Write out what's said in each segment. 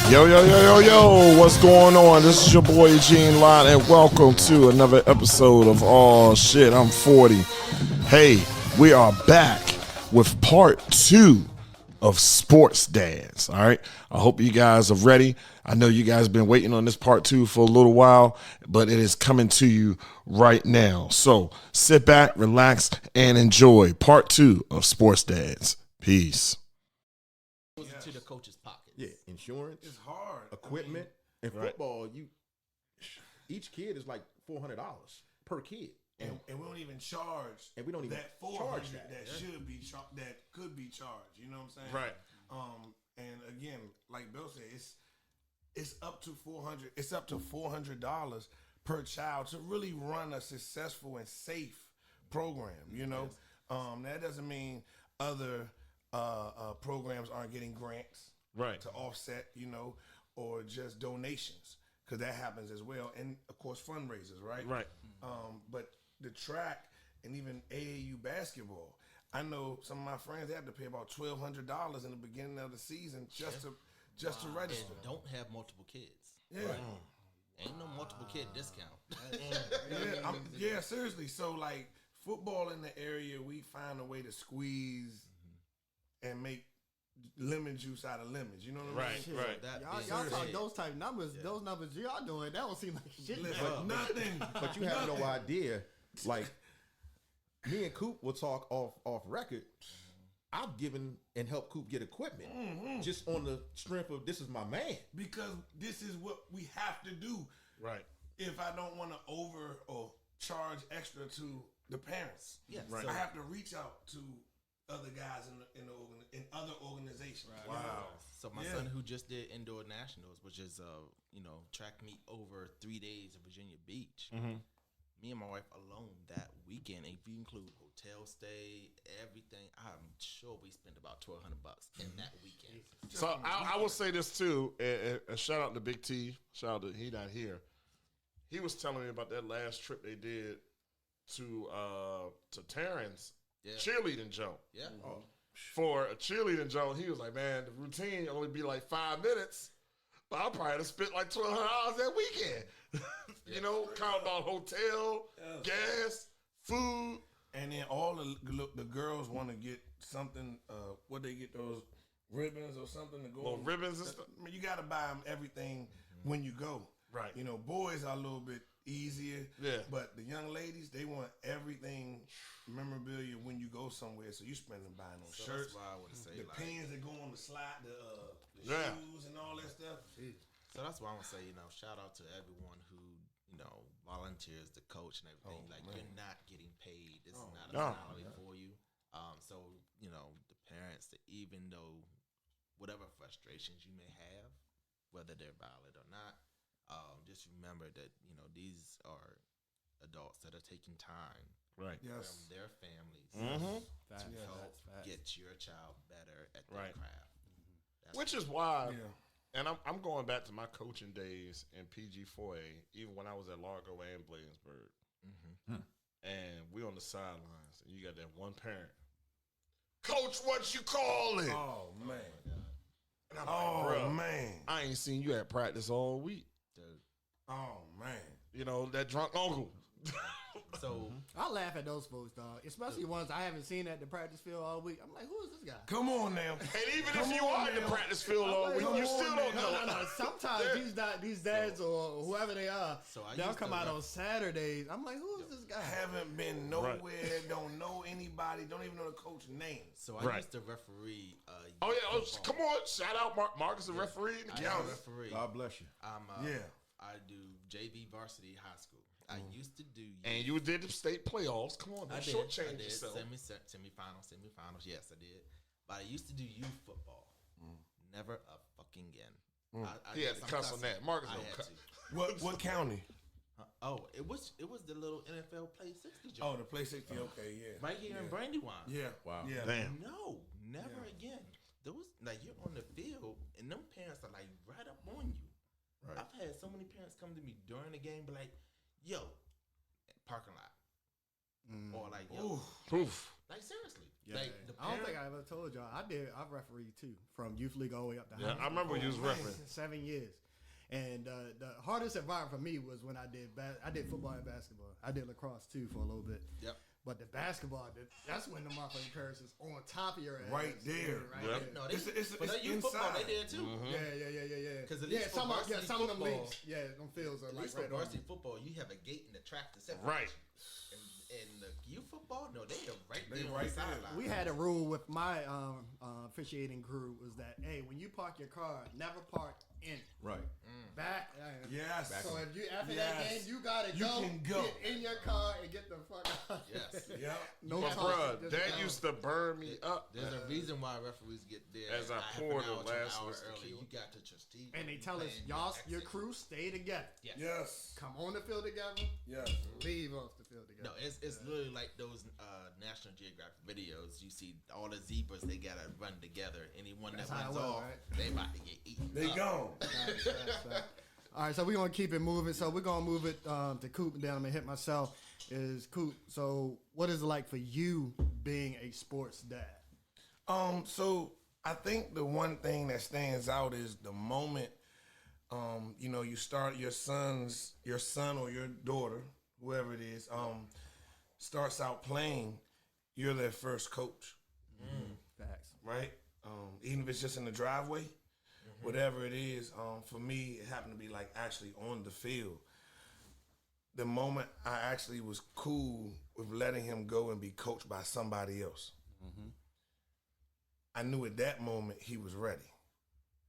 Yo, what's going on? This is your boy Gene Lott, and welcome to another episode of Oh Shit, I'm 40. Hey, we are back with part 2 of Sports Dads, all right? I hope you guys are ready. I know you guys have been waiting on this part 2 for a little while, but it is coming to you right now. So sit back, relax, and enjoy part 2 of Sports Dads. Peace. To the coach's pocket. Yeah, insurance. It's hard. Equipment. In football, each kid is like $400 per kid. And we don't even charge. And we don't even that charge that should be that could be charged. You know what I'm saying? Right. And again, like Bill said, it's up to $400. It's up to $400 per child to really run a successful and safe program. You know, that doesn't mean other programs aren't getting grants, Right. to offset, you know, or just donations, because that happens as well, and of course fundraisers, right? Right. But the track and even AAU basketball, I know some of my friends, they have to pay about $1,200 in the beginning of the season just to register. And don't have multiple kids. Yeah. Ain't no multiple kid discount. Yeah, seriously. So like football in the area, we find a way to squeeze and make lemon juice out of lemons. You know what I mean? Right. Y'all talk those type numbers. Yeah. Those numbers y'all doing, that don't seem like shit. Listen, nothing. But you have no idea. Like, me and Coop will talk off record. I've given and helped Coop get equipment just on the strength of this is my man. Because this is what we have to do. Right. If I don't want to over or charge extra to the parents. Yeah, right. I have to reach out to other guys in other organizations. Right. Wow. So my son, who just did indoor nationals, which is track meet over 3 days in Virginia Beach. Me and my wife alone that weekend, if you include hotel stay, everything, I'm sure we spent about $1,200 in that weekend. So I will say this too, and shout out to Big T. Shout out to he not here. He was telling me about that last trip they did to Terrence cheerleading jump. Yeah. For a cheerleading jump, he was like, man, the routine only be like 5 minutes, but I'll probably have spent like $1,200 that weekend. You know, counting on hotel, gas, food. And then all the girls want to get something, what they get, those ribbons or something to go Well, on. ribbons and stuff. I mean, you got to buy them everything when you go. Right. You know, boys are a little bit easier. Yeah. But the young ladies, they want everything memorabilia when you go somewhere. So you spending buying those shirts, That's why I would say the like, pins that go on the slide, the Yeah. shoes and all that stuff. so that's why I would say, shout out to everyone who, volunteers, the coach and everything. You're not getting paid. This is not a salary for you. So, the parents, even though whatever frustrations you may have, whether they're valid or not, just remember that, these are adults that are taking time Right. Yes. from their families Facts. to help Facts. get your child better at their Right. craft. That's Which is why, Yeah. and I'm going back to my coaching days in PG4A, even when I was at Largo and Bladensburg. And we on the sidelines, and you got that one parent. Coach, what you call it? Oh, man. And I'm Oh, like, bro, man. I ain't seen you at practice all week. Oh, man. You know, that drunk uncle. So I laugh at those folks, dog. Especially ones I haven't seen at the practice field all week. I'm like, who is this guy? Come on now. And even Come if you on are in the now. practice field all week, Come you on still now. don't know. No. Sometimes these dads or whoever they are, So I they'll used come to out rep- on Saturdays. I'm like, who is this guy? Haven't been nowhere, don't know anybody, don't even know the coach's name. So I Right. used to referee. Oh, yeah. Oh, football. come on. Shout out Marcus, the referee in the I county. referee. God bless you. I'm Yeah. I do JV varsity high school. I used to do youth. And you did the state playoffs. Come on, I man. did. Shortchange yourself. Semifinals. Yes, I did. But I used to do youth football. Never a fucking again. He had to cuss on that. Marcus I don't had cuss. to. What county? Oh, it was the little NFL Play 60 joint. Oh, the Play 60. Okay, yeah. Right here in Brandywine. Yeah. Wow. Yeah. Damn. No, never again. There was like you're on the field and them parents are like right up on you. Right. I've had so many parents come to me during the game, be like, "Yo, parking lot," or like, "Yo, Oof. like seriously." Yeah. Like the I don't think parent- I ever told y'all. I've refereed too, from youth league all the way up to Yeah, high I remember you was school. refereeing. 7 years. And the hardest environment for me was when I did football and basketball. I did lacrosse too for a little bit. Yep. But the basketball, that's when the motherfucking parents is on top of your ass. Right there. Right Yep. there. No, It's but they youth football, inside. they did too. Yeah. 'Cause at yeah, least for some of varsity them football- leagues, yeah, them fields are At like least for right on. varsity football, you have a gate in the track to separate. Right. you. And the youth football, no, they are right They there on right the there. sideline. We had a rule with my officiating crew was that, hey, when you park your car, never park in Right. back. Yes. So if you after Yes. that game, you gotta You go, can go. get in your car and get the fuck out. Yes. Yep. No But talking, bruh, just that go. used to burn me up. There's a reason why referees get there As I half poured an the hour to an last hour list of early. tequila. You got to Chastity. And they tell us, y'all, your crew, stay together. Yes. Yes. Come on the field together. Yes. Leave off the field together. No, it's literally like those National Geographic videos. You see all the zebras, they gotta run together. Anyone That's that how runs it was, off, right? they about to get eaten. They up. gone. All right, so we're gonna keep it moving. So we're gonna move it to Coop, and then I'm gonna hit myself. Is Coop? So what is it like for you being a sports dad? So I think the one thing that stands out is the moment, you start your son or your daughter, whoever it is, starts out playing, you're their first coach, Facts. right? Even if it's just in the driveway, whatever it is. For me, it happened to be like actually on the field. The moment I actually was cool with letting him go and be coached by somebody else, I knew at that moment he was ready.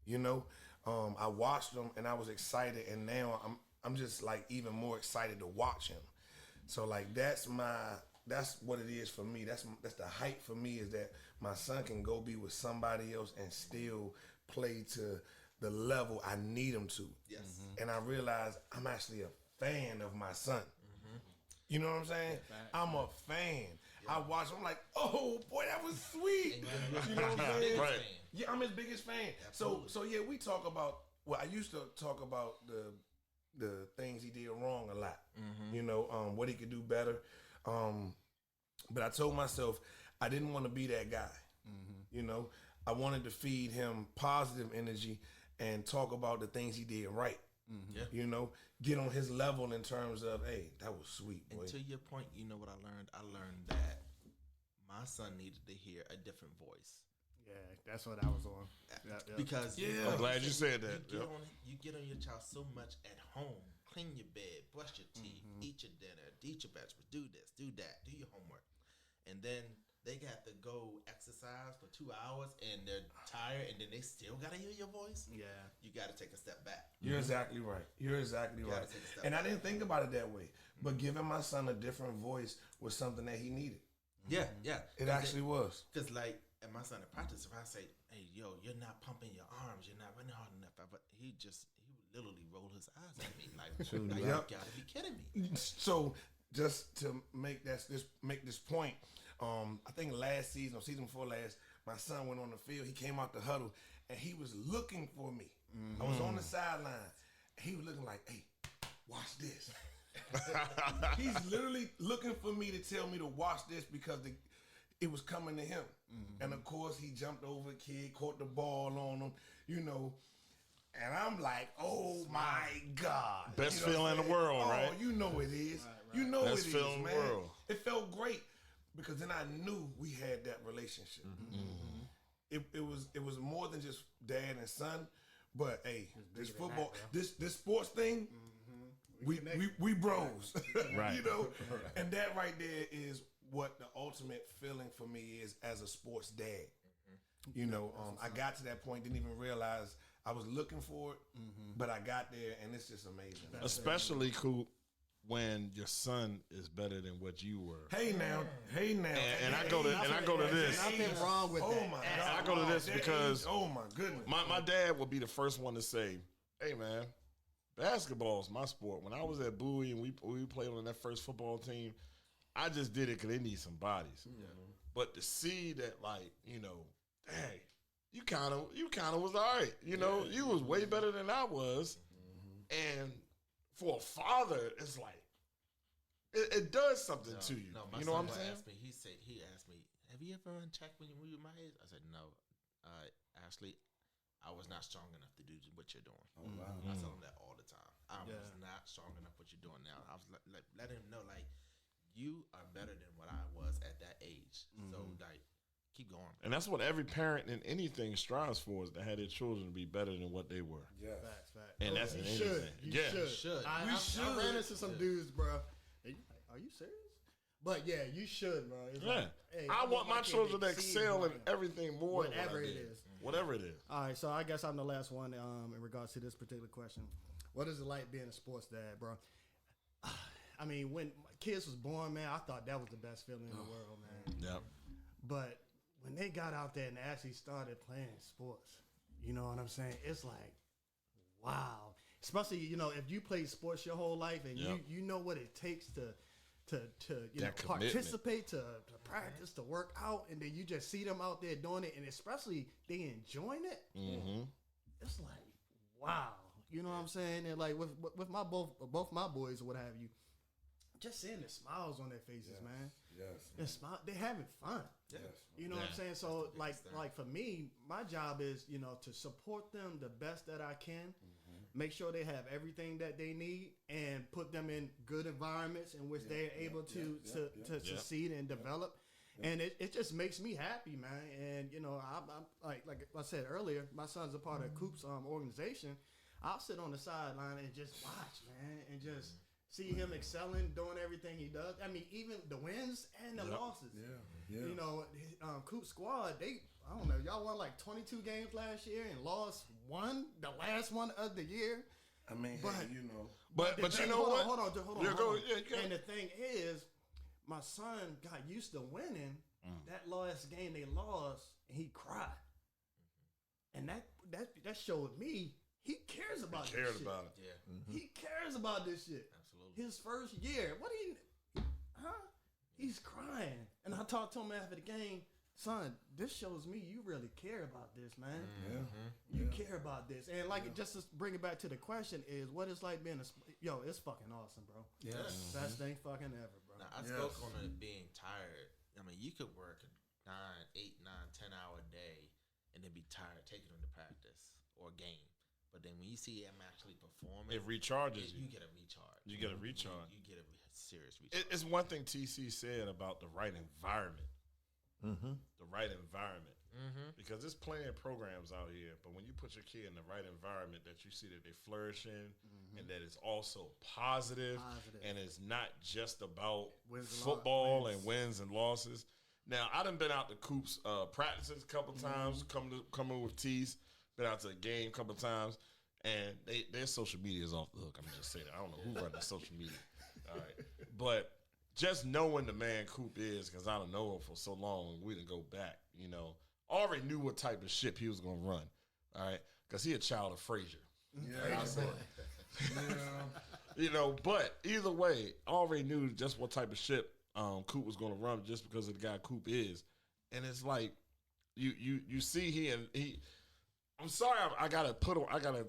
I watched him and I was excited, and now I'm just like even more excited to watch him. So like that's what it is for me. That's the hype for me, is that my son can go be with somebody else and still play to the level I need him to. Yes. And I realize I'm actually a fan of my son. You know what I'm saying? I'm a fan. I watch. I'm like, oh boy, that was sweet. You know what I'm saying? Right. Yeah, I'm his biggest fan. So yeah, we talk about. Well, I used to talk about the things he did wrong a lot. What he could do better. But I told myself I didn't want to be that guy. I wanted to feed him positive energy and talk about the things he did right. Yeah. Get on his level in terms of, hey, that was sweet, boy. And to your point, you know what I learned? I learned that my son needed to hear a different voice. Yeah, that's what I was on. Because Yeah. I'm glad you said that. You Yep. get on your child so much at home. Clean your bed, brush your teeth, eat your dinner, eat your vegetables, do this, do that, do your homework. And then they got to go exercise for 2 hours and they're tired, and then they still got to hear your voice. Yeah. You got to take a step back. You're exactly right. You're exactly gotta right. take a step And I back. didn't think about it that way. But giving my son a different voice was something that he needed. Yeah, yeah. It actually was. Because, like, at my son in practice, if I say, hey, yo, you're not pumping your arms, you're not running hard enough, but he would literally roll his eyes at me. Like you Yep. got to be kidding me. So just to make this point, I think last season or season before last, my son went on the field. He came out the huddle and he was looking for me. I was on the sideline. He was looking like, hey, watch this. He's literally looking for me to tell me to watch this because it was coming to him. And of course, he jumped over a kid, caught the ball on him, And I'm like, oh my God. Best You know feeling in what the I'm world, saying? right? Oh, you know it is. You know Best it is, feeling in the man. world. It felt great because then I knew we had that relationship. It was more than just dad and son, but hey, this football, this sports thing, we bros, Right. And that right there is what the ultimate feeling for me is as a sports dad. I got to that point, didn't even realize I was looking for it, but I got there, and it's just amazing. Especially, Coop, when your son is better than what you were. Hey now. And I go to this. Nothing wrong with that. Oh my God. I go to this because oh my goodness. my dad would be the first one to say, "Hey man, basketball is my sport. When I was at Bowie and we played on that first football team, I just did it because they need some bodies. But to see that, like, you know, dang, you kind of was all right. You know, you was way better than I was. And for a father, it's like, it does something to you. No, my you know what son I'm saying? He asked me, have you ever run track when you were my age? I said, no. Ashley, I was not strong enough to do what you're doing. Oh, wow. I tell him that all the time. I was not strong enough what you're doing now. I was let him know, like, you are better than what I was at that age. So, like, keep going. And that's what every parent in anything strives for, is to have their children be better than what they were. Yeah. Facts. And that's in anything. You should. I ran into some dudes, bro. Are you serious? But yeah, you should, bro. It's like, hey, I want my kid children to exceed excel in mine. everything more than Whatever what I it did. is. Whatever it is. All right, so I guess I'm the last one in regards to this particular question. What is it like being a sports dad, bro? I mean, when my kids was born, man, I thought that was the best feeling in the world, man. Yep. But when they got out there and actually started playing sports, you know what I'm saying? It's like, wow. Especially, you know, if you played sports your whole life and you know what it takes to you know, participate, to practice, to work out, and then you just see them out there doing it, and especially they enjoying it. It's like, wow. You know what I'm saying? And like with my both my boys or what have you, just seeing the smiles on their faces, man. Yes. They're having fun. Yes. You know what I'm saying? So like for me, my job is, you know, to support them the best that I can, make sure they have everything that they need, and put them in good environments in which they're able to succeed and develop. And it just makes me happy, man. And you know, I'm like I said earlier, my son's a part of Coop's organization. I'll sit on the sideline and just watch, man, and just see him excelling, doing everything he does. I mean, even the wins and the losses. Yeah. You know, Coop squad, I don't know, y'all won like 22 games last year and lost the last one of the year. I mean, but, you know. But you know what? Hold on. Yeah, Hold on. Yeah, and the thing is, my son got used to winning. That last game they lost, and he cried. And that showed me he cares about this shit. Cared about it. Yeah. He cares about this shit. Absolutely. His first year. He's crying. And I talked to him after the game, son, this shows me you really care about this, man. You care about this. And like, just to bring it back to the question is, what it's like being it's fucking awesome, bro. Yes. Best thing fucking ever, bro. Now, I spoke on it being tired. I mean, you could work a 9, 8, 9, 10 hour day and then be tired taking them to practice or a game. But then when you see him actually performing, It recharges you. You get a recharge. You get a recharge. You get a serious recharge. It's one thing TC said about the right environment. The right environment. Because there's plenty of programs out here, but when you put your kid in the right environment, that you see that they're flourishing, and that it's also positive, and it's not just about football and wins and losses. Now, I done been out to Coop's practices a couple times, coming with T's. Been out to a game a couple of times, and their social media is off the hook. I'm just saying that. I don't know who runs the social media. All right. But just knowing the man Coop is, because I don't know him for so long, we didn't go back, you know, already knew what type of ship he was going to run. All right. Because he a child of Frazier. You know, but either way, I already knew just what type of ship Coop was going to run just because of the guy Coop is. And it's like, you see he I'm sorry, I gotta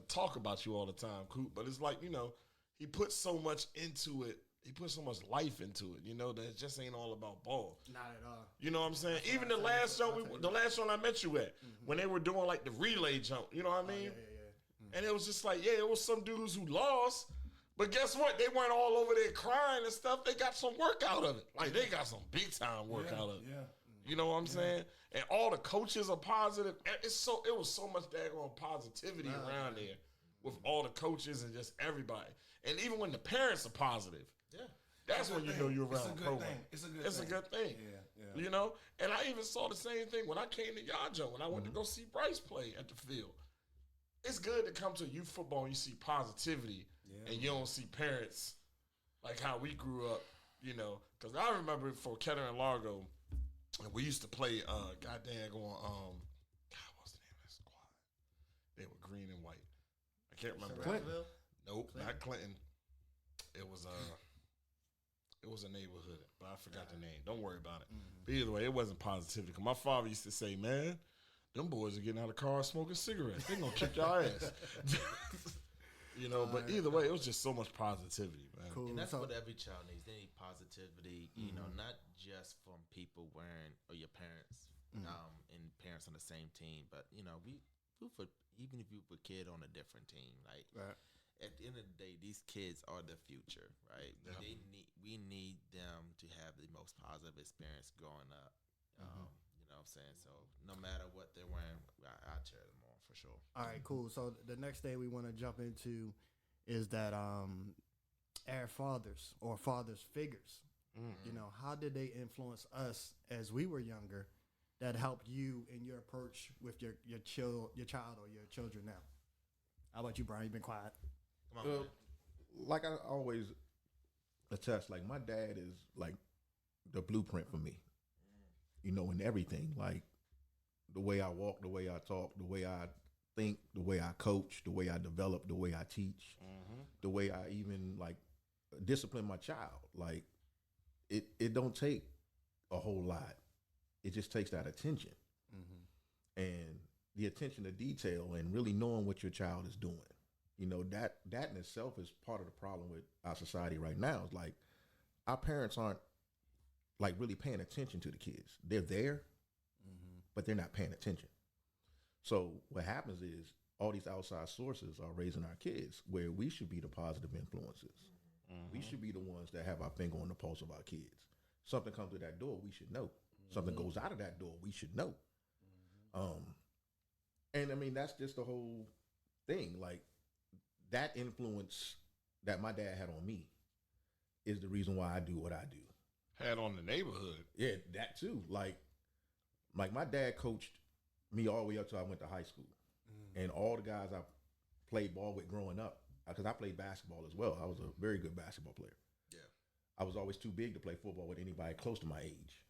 talk about you all the time, Coop. But it's like, you know, he put so much into it. He put so much life into it. You know, that it just ain't all about ball. Not at all. You know what I'm saying? Even the last show I met you at, when they were doing like the relay jump. You know what I mean? And it was just like, it was some dudes who lost, but guess what? They weren't all over there crying and stuff. They got some work out of it. Like they got some big time work out of it. You know what I'm saying? And all the coaches are positive. It was so much daggone positivity around there with all the coaches and just everybody. And even when the parents are positive, that's when you know you're around a program. It's a good thing. Yeah. You know? And I even saw the same thing when I came to Yajo, when I went to go see Bryce play at the field. It's good to come to youth football and you see positivity and you don't see parents like how we grew up, you know, because I remember for Kettering and Largo, we used to play, goddamn, God, what's the name of that squad? They were green and white. I can't remember. Clinton. Nope, not Clinton. It was a neighborhood, but I forgot the name. Don't worry about it. But either way, it wasn't positivity. 'Cause my father used to say, man, them boys are getting out of cars smoking cigarettes. They gonna kick your ass. You know, but either way, it was just so much positivity, man. Cool. And that's So- what every child needs. They need positivity, you know, not just from people wearing or your parents, and parents on the same team, but you know, even if you put a kid on a different team, like at the end of the day, these kids are the future, right? Yeah. We need them to have the most positive experience growing up. You know what I'm saying? So no matter what they're wearing, I cheer them on for sure. All right, cool. So the next thing we want to jump into is that our fathers or fathers figures. You know, how did they influence us as we were younger that helped you in your approach with your child or your children now? How about you, Brian? You've been quiet. Come on, man. Like I always attest, like my dad is like the blueprint for me. You know, in everything, like the way I walk, the way I talk, the way I think, the way I coach, the way I develop, the way I teach, the way I even like discipline my child. Like it don't take a whole lot. It just takes that attention and the attention to detail and really knowing what your child is doing. You know, that in itself is part of the problem with our society right now. It's like our parents aren't like really paying attention to the kids. They're there, but they're not paying attention. So what happens is all these outside sources are raising our kids where we should be the positive influences. We should be the ones that have our finger on the pulse of our kids. Something comes to that door, we should know. Something goes out of that door, we should know. And I mean, that's just the whole thing. Like that influence that my dad had on me is the reason why I do what I do. Had on the neighborhood. Yeah, that too. Like my dad coached me all the way up till I went to high school. And all the guys I played ball with growing up, because I played basketball as well. I was a very good basketball player. Yeah. I was always too big to play football with anybody close to my age.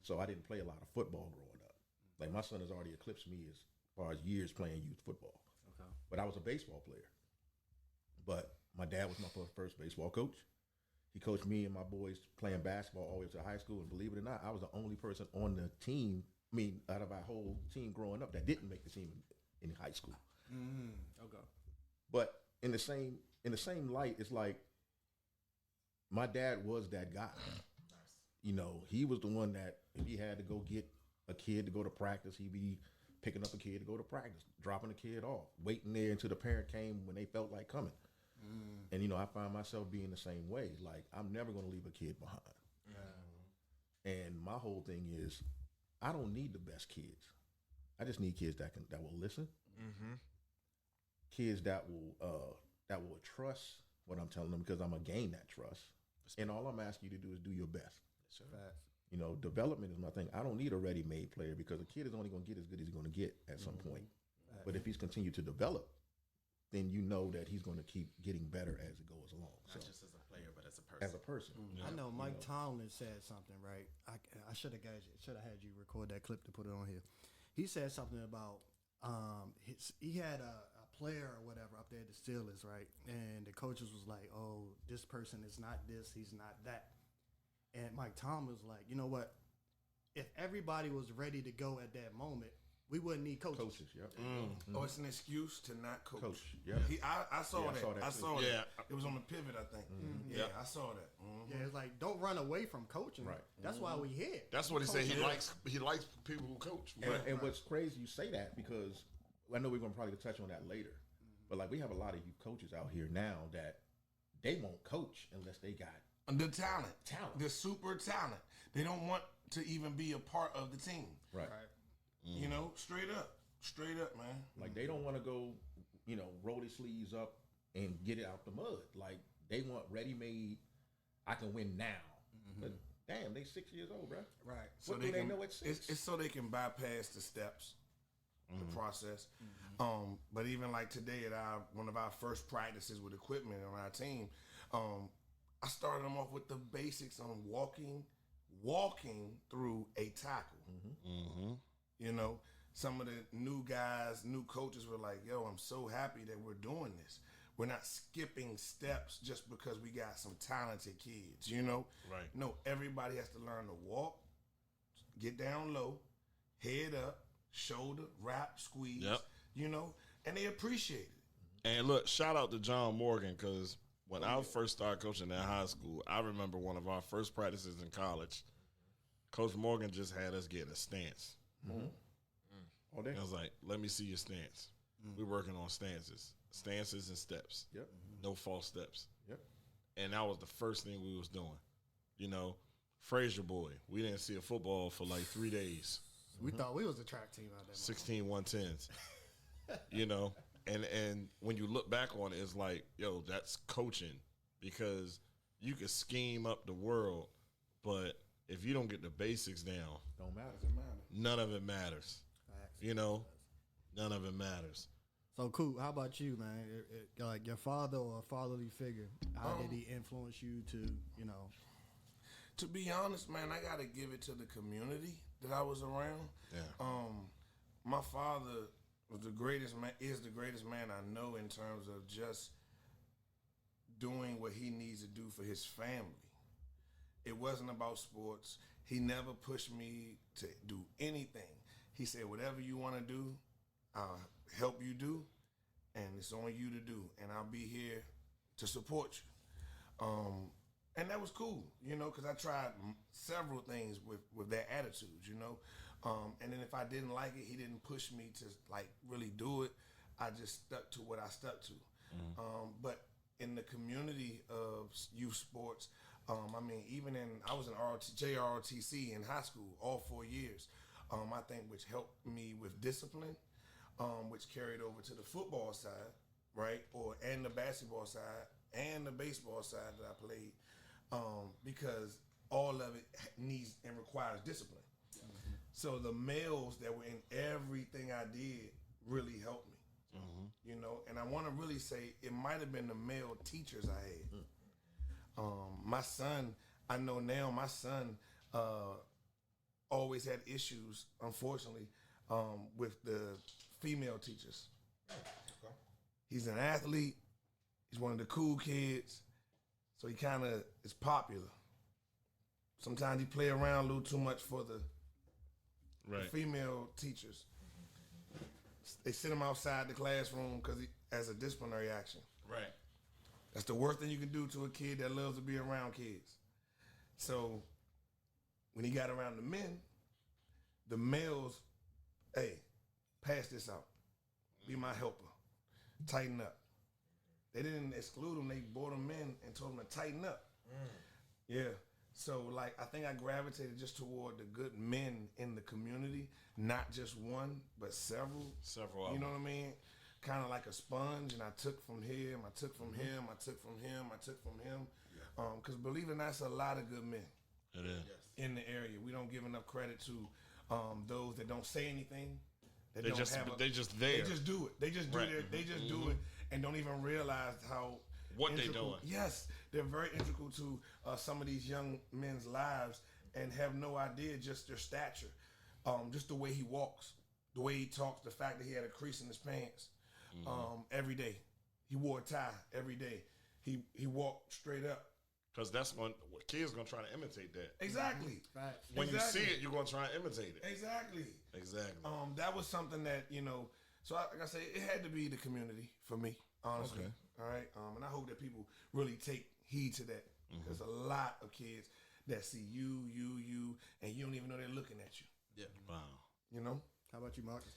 So I didn't play a lot of football growing up. Like my son has already eclipsed me as far as years playing youth football. Okay. But I was a baseball player. But my dad was my first baseball coach. He coached me and my boys playing basketball all the way up to high school. And believe it or not, I was the only person on the team, out of our whole team growing up that didn't make the team in high school. Okay. But in the same light, it's like my dad was that guy. You know, he was the one that if he had to go get a kid to go to practice, he'd be picking up a kid to go to practice, dropping a kid off, waiting there until the parent came when they felt like coming. And, you know, I find myself being the same way. Like, I'm never going to leave a kid behind. And my whole thing is, I don't need the best kids. I just need kids that will listen. Kids that will trust what I'm telling them, because I'm going to gain that trust. And all I'm asking you to do is do your best. Sure. You know, development is my thing. I don't need a ready-made player because a kid is only going to get as good as he's going to get at some point. But if he's continued to develop, then you know that he's going to keep getting better as it goes along. Not just as a player, but as a person. As a person. I know Mike Tomlin said something, right? I should have had you record that clip to put it on here. He said something about he had a player or whatever up there at the Steelers, right? And the coaches was like, "Oh, this person is not this, he's not that." And Mike Tomlin was like, "You know what? If everybody was ready to go at that moment, we wouldn't need coaches." Yep. Oh, it's an excuse to not coach. Yeah. I saw that. I saw Yeah. that. It was on the pivot, I think. Yeah, I saw that. Yeah, it's like don't run away from coaching. Right. That's why we here. That's what he said. He Coaching. likes people who coach. And what's crazy, you say that because I know we're going to probably touch on that later. But like we have a lot of youth coaches out here now that they won't coach unless they got The talent. Talent. The super talent. They don't want to even be a part of the team. right. You know, straight up, man. Like they don't want to go, you know, roll their sleeves up and get it out the mud. Like they want ready-made. I can win now. But damn, they 6 years old, bro. Right. So What do they know at 6? It's so they can bypass the steps, the process. But even like today at one of our first practices with equipment on our team, I started them off with the basics on walking through a tackle. You know, some of the new guys, new coaches were like, yo, I'm so happy that we're doing this. We're not skipping steps just because we got some talented kids, you know? Right. No, everybody has to learn to walk, get down low, head up, shoulder, wrap, squeeze, you know? And they appreciate it. And look, shout out to John Morgan, because when I first started coaching at high school, I remember one of our first practices in college, Coach Morgan just had us get a stance. All day. I was like, let me see your stance. We're working on stances and steps. Yep. No false steps. Yep. And that was the first thing we was doing. You know, Frazier boy, we didn't see a football for like 3 days. We thought we was a track team out there. 16 110s. You know, and when you look back on it, it's like, yo, that's coaching, because you can scheme up the world, but if you don't get the basics down, Don't matter. none of it matters. Facts. You know, none of it matters. So cool. How about you, man? Like your father or a fatherly figure, how did he influence you to, you know? To be honest, man, I got to give it to the community that I was around. Yeah. My father was the greatest man, is the greatest man I know in terms of just doing what he needs to do for his family. It wasn't about sports. He never pushed me to do anything. He said, whatever you want to do, I'll help you do, and it's on you to do, and I'll be here to support you. And that was cool, you know, because I tried several things with that attitude, you know. And then if I didn't like it, he didn't push me to, like, really do it. I just stuck to what I stuck to. But in the community of youth sports, I mean, even I was in JROTC in high school all 4 years, I think, which helped me with discipline, which carried over to the football side, right, and the basketball side and the baseball side that I played, because all of it needs and requires discipline. So the males that were in everything I did really helped me, you know. And I want to really say it might have been the male teachers I had. My son, I know now, my son always had issues, unfortunately, with the female teachers. He's an athlete. He's one of the cool kids. So he kind of is popular. Sometimes he play around a little too much for the female teachers. They send him outside the classroom because as a disciplinary action. Right. That's the worst thing you can do to a kid that loves to be around kids. So when he got around the men, the males, hey, pass this out. Be my helper. Tighten up. They didn't exclude him. They brought him in and told him to tighten up. Yeah. So, like, I think I gravitated just toward the good men in the community, not just one, but several. Several of You know them. what I mean? Kind of like a sponge, and I took from him, I took from him, I took from him, I took from him. Because believe it or not, it's a lot of good men It is. in the area. We don't give enough credit to those that don't say anything. That They don't just have they just there. They just do it. They just do Right. They just do it and don't even realize how What they integral- doing. Yes, they're very integral to some of these young men's lives and have no idea just their stature, just the way he walks, the way he talks, the fact that he had a crease in his pants every day. He wore a tie every day. He walked straight up. Because that's when kids going to try to imitate that. Exactly. Facts. When Exactly. you see it, you're going to try and imitate it. Exactly. Exactly. That was something that, you know, so like I say, it had to be the community for me, honestly. Okay. All right. And I hope that people really take heed to that. There's a lot of kids that see you, and you don't even know they're looking at you. Yeah. Wow. You know? How about you, Marcus?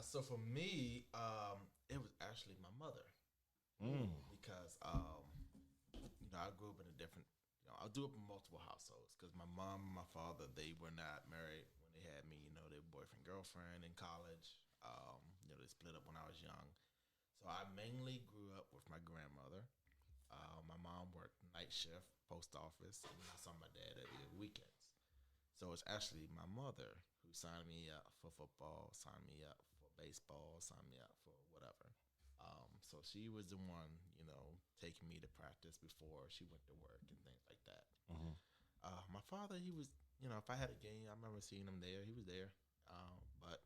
So for me, it was actually my mother, because you know, I grew up in a different. You know, I grew up in multiple households because my mom and my father, they were not married when they had me. You know, they were boyfriend girlfriend in college. You know, they split up when I was young. So I mainly grew up with my grandmother. My mom worked night shift, post office, and I saw my dad every weekends. So it's actually my mother who signed me up for football, signed me up for baseball, signed me up for whatever. So she was the one, taking me to practice before she went to work and things like that. My father, he was, if I had a game, I remember seeing him there. He was there. But,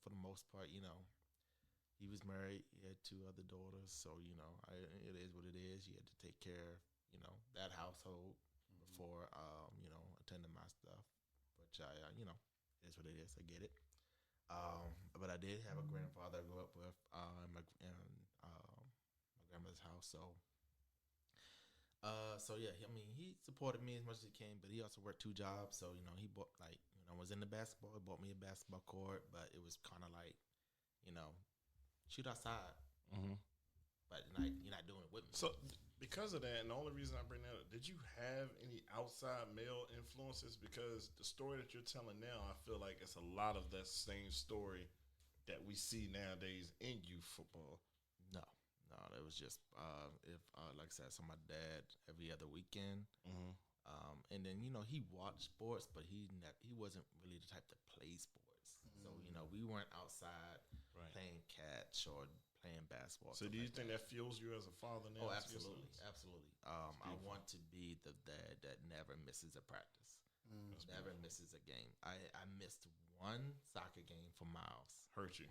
for the most part, he was married. He had 2 other daughters. So, it is what it is. He had to take care of, that household before, attending my stuff. Which I, is what it is. I get it. But I did have a grandfather I grew up with in my grandmother's house. So yeah, I mean, he supported me as much as he can, but he also worked 2 jobs. So he bought was into basketball. He bought me a basketball court, but it was kind of like, shoot outside, but you're not doing it with me. So because of that, and the only reason I bring that up, did you have any outside male influences? Because the story that you're telling now, I feel like it's a lot of that same story that we see nowadays in youth football. No, it was just like I said, so my dad every other weekend, and then he watched sports, but he wasn't really the type to play sports. So we weren't outside playing catch or playing basketball. So do you think that fuels you as a father now? Oh, absolutely. I want to be the dad that never misses a practice, never misses a game. I missed 1 soccer game for Miles. Hurt you?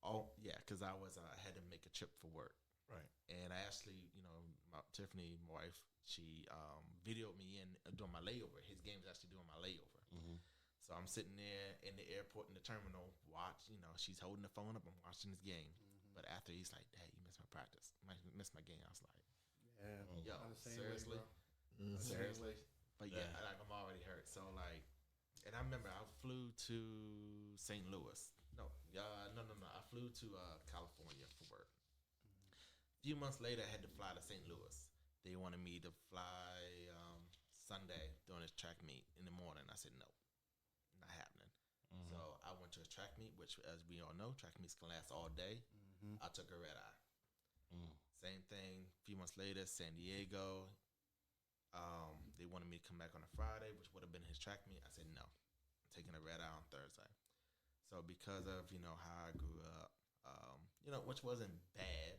Oh yeah, because I had to make a trip for work. Right. And I actually, Tiffany, my wife, she videoed me in doing my layover. His game was actually doing my layover. So I'm sitting there in the airport in the terminal, she's holding the phone up. I'm watching this game. But after he's like, Dad, you missed my practice. You missed my game. I was like, yo, seriously? Seriously? But yeah, I'm already hurt. So and I remember I flew to St. Louis. No. I flew to California for work. A few months later, I had to fly to St. Louis. They wanted me to fly Sunday during this track meet in the morning. I said, no, not happening. So I went to a track meet, which, as we all know, track meets can last all day. I took a red eye. Same thing. A few months later, San Diego. They wanted me to come back on a Friday, which would have been his track meet. I said, no, I'm taking a red eye on Thursday. So because of, how I grew up, which wasn't bad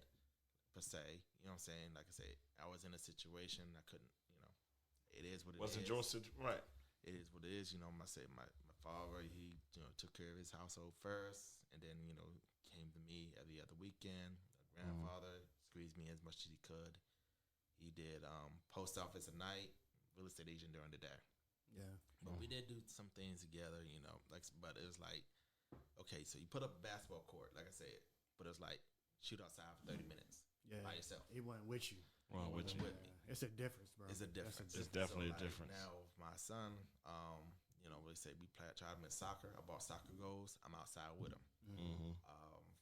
per se, you know what I'm saying? Like I said, I was in a situation I couldn't, it is what it Wasn't is. your situation, right? It is what it is. My father, he, took care of his household first, and then, came to me every other weekend. My grandfather squeezed me as much as he could. He did post office at night, real estate agent during the day. Yeah. But we did do some things together, but it was like, okay, so you put up a basketball court, like I said, but it was like, shoot outside for 30 minutes by yourself. He wasn't with you. Well, with you. With me. It's a difference, bro. It's a difference. It's definitely a difference. Now, with my son, we say we tried him in soccer. I bought soccer goals. I'm outside with him.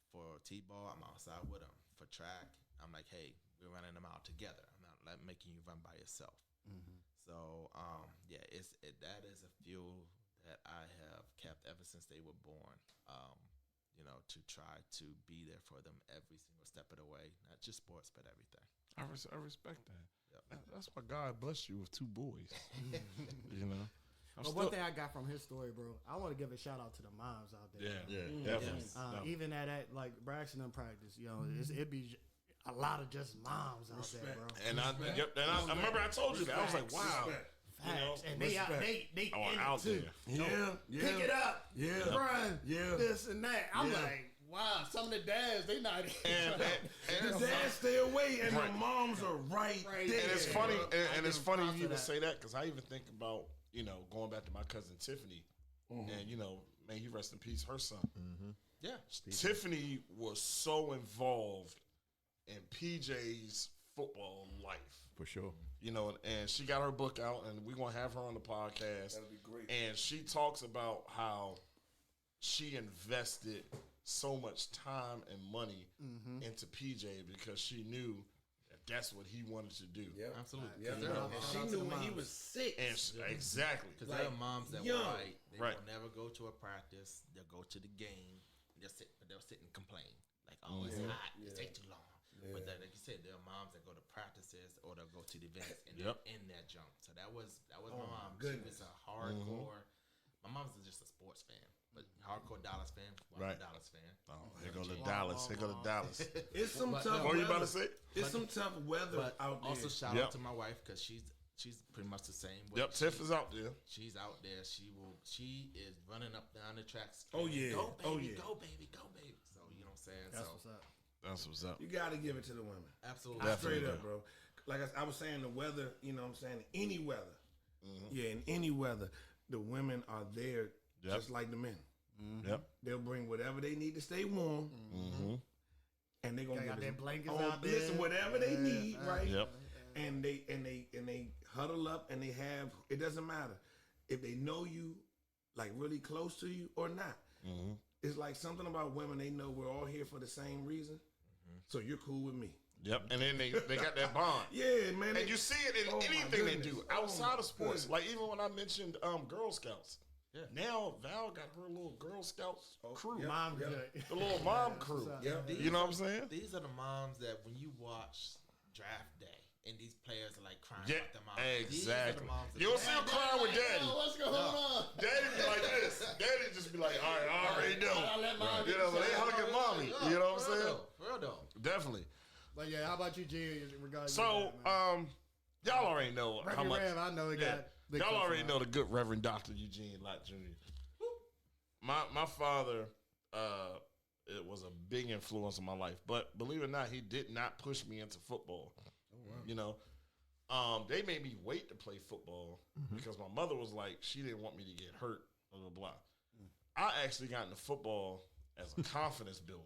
For T-ball, I'm outside with him. For track, I'm like, hey, we're running them out together. I'm not making you run by yourself. So, that is a fuel that I have kept ever since they were born. To try to be there for them every single step of the way, not just sports, but everything. I respect that. Yep. That's why God blessed you with 2 boys. But one thing I got from his story, bro, I want to give a shout out to the moms out there. Definitely. Even at like Braxton and practice, it'd be a lot of just moms out there, bro. And I remember I told you that. I was like, wow. Facts. And they out too. there. Pick it up. Run. This and that. I'm like, wow, some of the dads, they not and the dads stay away, and the moms are right there. And it's funny, and it's funny you even say that, because I even think about, going back to my cousin Tiffany, and, may he rest in peace, her son. Yeah. Tiffany was so involved in PJ's football life. For sure. And she got her book out, and we're going to have her on the podcast. That'll be great. And she talks about how she invested so much time and money into PJ because she knew that that's what he wanted to do. Yeah, absolutely. Yeah. And she knew when he was 6. Exactly. Because there are moms that will they Right. will never go to a practice. They'll go to the game. They'll sit and complain. Like, oh, it's hot. It takes too long. Yeah. But then, like you said, there are moms that go to practices or they'll go to the events and Yep. they're in that junk. So that was Oh, my mom. goodness. She was a hardcore My mom's just a sports fan, but hardcore Dallas fan. Well, I'm Right. a Dallas fan. Oh, here go to Dallas. Here go to Dallas. It's some But tough no, What weather. you about to say? It's some tough weather But out there. also shout Yep. out to my wife because she's pretty much the same way. Yep, Tiff is out there. She's out there. She is running up down the tracks. Oh, yeah. Go baby, Oh, yeah. go baby, go baby. So you know what I'm saying. That's so what's up. That's what's up. You got to give it to the women. absolutely. Definitely. Straight up, bro. Like I was saying, the weather, you know what I'm saying? Any weather. Yeah, in any weather, the women are there Yep. just like the men. Yep. They'll bring whatever they need to stay warm, and they're gonna Got give their us blankets on- out there. Listen, whatever they need, right? Yep. And they huddle up, and they have. It doesn't matter if they know you, like really close to you or not. It's like something about women. They know we're all here for the same reason, so you're cool with me. Yep. And then they got that bond. Yeah, man. And you see it in Oh, my anything they goodness. do Oh, outside my of sports. goodness. Like even when I mentioned Girl Scouts. Yeah. Now Val got her little Girl Scouts crew. yep. Mom Yep. good. The little mom crew. Yep. You know what I'm saying? These are the moms that when you watch draft day and these players are like crying Yeah, about their mom. These are the exactly. moms that You don't see her crying with daddy. What's going on? Daddy be like this. Daddy just be like, all right, I already know. You know, but they hugging mommy. You know what I'm saying? For real though. Definitely. But yeah, how about you, G? Regarding So, that, man? y'all already know how Reverend much. Rev, I know he Yeah. got big Y'all stuff already for know that. the good Reverend Dr. Eugene Lott Jr. My father, it was a big influence on my life. But believe it or not, he did not push me into football. You know, they made me wait to play football because my mother was like, she didn't want me to get hurt, blah, blah, blah. I actually got into football as a confidence builder.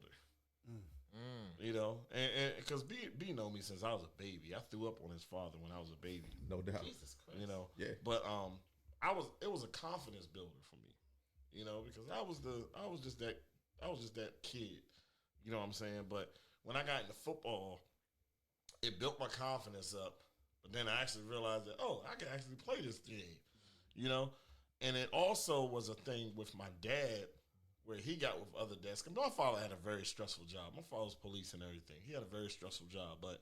You know, and because B know me since I was a baby. I threw up on his father when I was a baby. No doubt. Jesus Christ. You know, Yeah. But it was a confidence builder for me. You know, because I was just that kid. You know what I'm saying? But when I got into football, it built my confidence up. But then I actually realized that, oh, I can actually play this game. You know, and it also was a thing with my dad where he got with other dads. 'Cause my father had a very stressful job. My father was police and everything. He had a very stressful job, but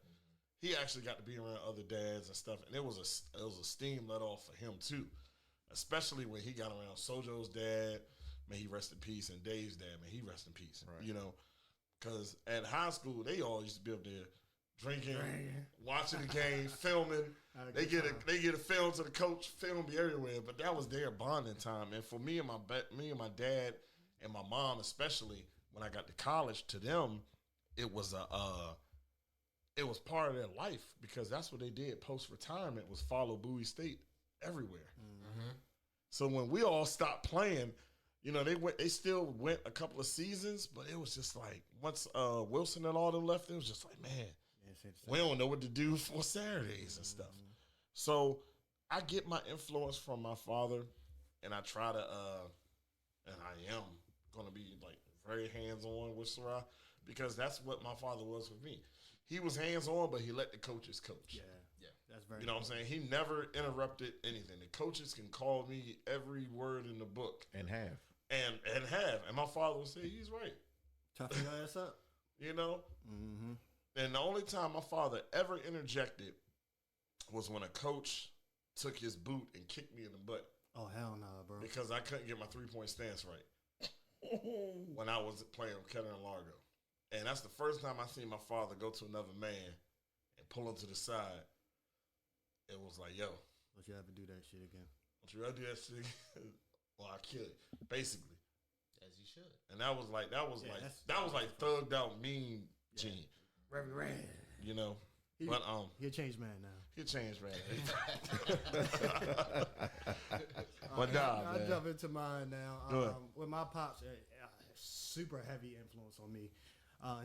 he actually got to be around other dads and stuff. And it was a steam let off for him too, especially when he got around Sojo's dad. May he rest in peace, and Dave's dad. May he rest in peace. Right. You know, because at high school they all used to be up there drinking, watching the game, filming. They get a film to the coach, film be everywhere. But that was their bonding time. And for me and my dad and my mom, especially when I got to college, to them it was it was part of their life because that's what they did post retirement was follow Bowie State everywhere. So when we all stopped playing, you know, they still went a couple of seasons, but it was just like once Wilson and all them left, it was just like, man, we don't know what to do for Saturdays and stuff. So I get my influence from my father, and I try to, and I am going to be like very hands-on with Sarah because that's what my father was with me. He was hands-on, but he let the coaches coach. Yeah, that's very. You know what I'm saying? He never interrupted anything. The coaches can call me every word in the book. And have. And my father would say, he's right. Toughen your ass up. You know? And the only time my father ever interjected was when a coach took his boot and kicked me in the butt Oh hell no, bro. because I couldn't get my three-point stance right when I was playing with Kettering and Largo. And that's the first time I seen my father go to another man and pull him to the side. It was like, yo, Don't you ever do that shit again? don't you ever do that shit? Well, I kill it, basically. As you should. And that was like thugged out mean Gene. Reverend Rev. You know? He, But he a changed man now. he changed, man. But nah, I man. jump into mine now. Go ahead. With my pops, super heavy influence on me.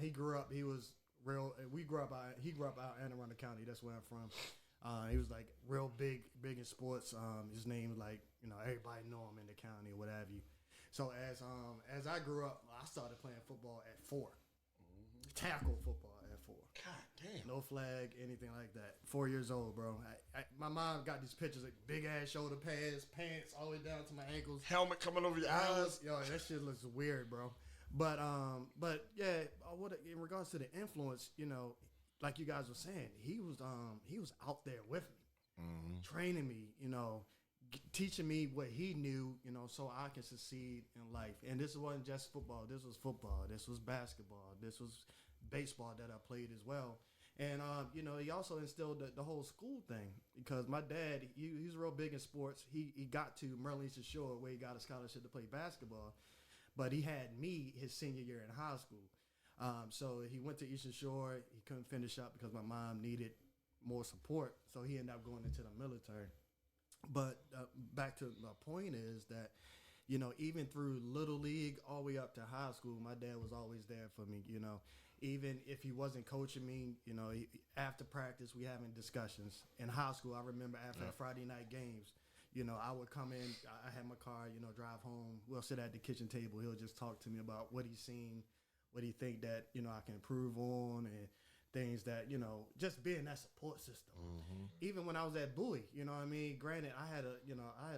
He grew up. He was real. He grew up out Anne Arundel County. That's where I'm from. He was like real big in sports. His name, like, you know, everybody know him in the county or what have you. So as I grew up, I started playing football at 4. Tackle football at 4. God damn. No flag, anything like that. 4 years old, bro. My mom got these pictures, like big ass shoulder pads, pants all the way down to my ankles. Helmet coming over your eyes. Yo, that shit looks weird, bro. But yeah, in regards to the influence, you know, like you guys were saying, he was out there with me, training me, you know, teaching me what he knew, so I can succeed in life. And this wasn't just football. This was football. This was basketball. This was baseball that I played as well. And, he also instilled the whole school thing because my dad, he's real big in sports. He got to Maryland Eastern Shore where he got a scholarship to play basketball. But he had me his senior year in high school. So he went to Eastern Shore. He couldn't finish up because my mom needed more support. So he ended up going into the military. But back to my point is that, even through Little League all the way up to high school, my dad was always there for me, Even if he wasn't coaching me, after practice, we having discussions. In high school, I remember after Friday night games, I would come in, I had my car, drive home. We'll sit at the kitchen table. He'll just talk to me about what he's seen, what he think that, I can improve on, and things that, just being that support system. Mm-hmm. Even when I was at Bowie, granted, I had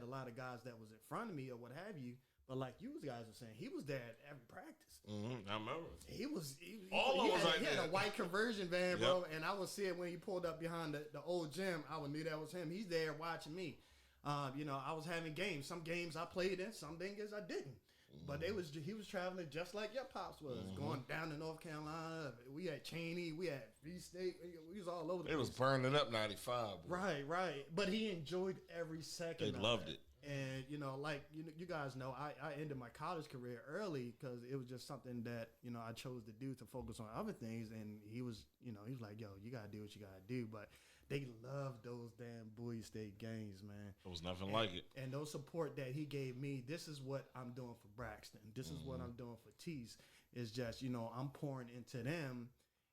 a lot of guys that was in front of me or what have you, but like you guys were saying, he was there at every practice. Mm-hmm. I remember. He had a white conversion van, bro, and I would see it when he pulled up behind the old gym. I would knew that was him. He's there watching me. I was having games. Some games I played in, some games I didn't. But he was traveling just like your pops was, going down to North Carolina. We had Cheney, we had Free State. We was all over the place. It was burning up 95. Boy. Right. But he enjoyed every second. They loved it. And, you guys know, I ended my college career early because it was just something that, I chose to do to focus on other things. And he was like, yo, you got to do what you got to do. But they loved those damn Bowie State games, man. It was nothing like it. And those support that he gave me, this is what I'm doing for Braxton. This is what I'm doing for Tease. It's just, I'm pouring into them.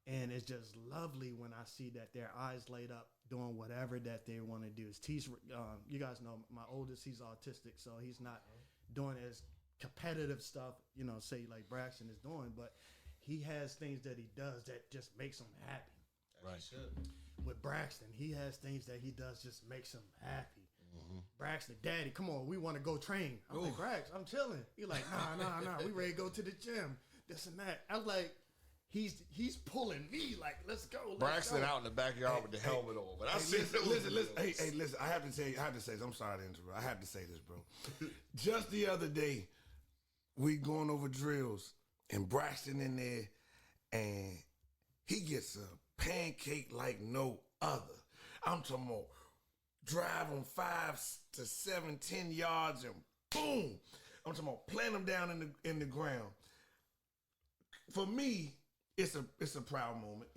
And it's just lovely when I see that their eyes light up doing whatever that they want to do. Tease, you guys know my oldest, he's autistic, so he's not doing as competitive stuff, say like Braxton is doing, but he has things that he does that just makes him happy. Right. With Braxton, he has things that he does just makes him happy. Braxton, Daddy, come on, we want to go train. I'm like, Brax, I'm chilling. He's like, nah, we ready to go to the gym, this and that. I was like, he's pulling me like, let's go. Braxton out in the backyard with the helmet on. But Listen. I have to say. I'm sorry to interrupt. I have to say this, bro. Just the other day, we going over drills, and Braxton in there, and he gets a pancake like no other. I'm talking about drive on 5 to 7, 10 yards, and boom. I'm talking about plant him down in the ground. For me, it's a proud moment,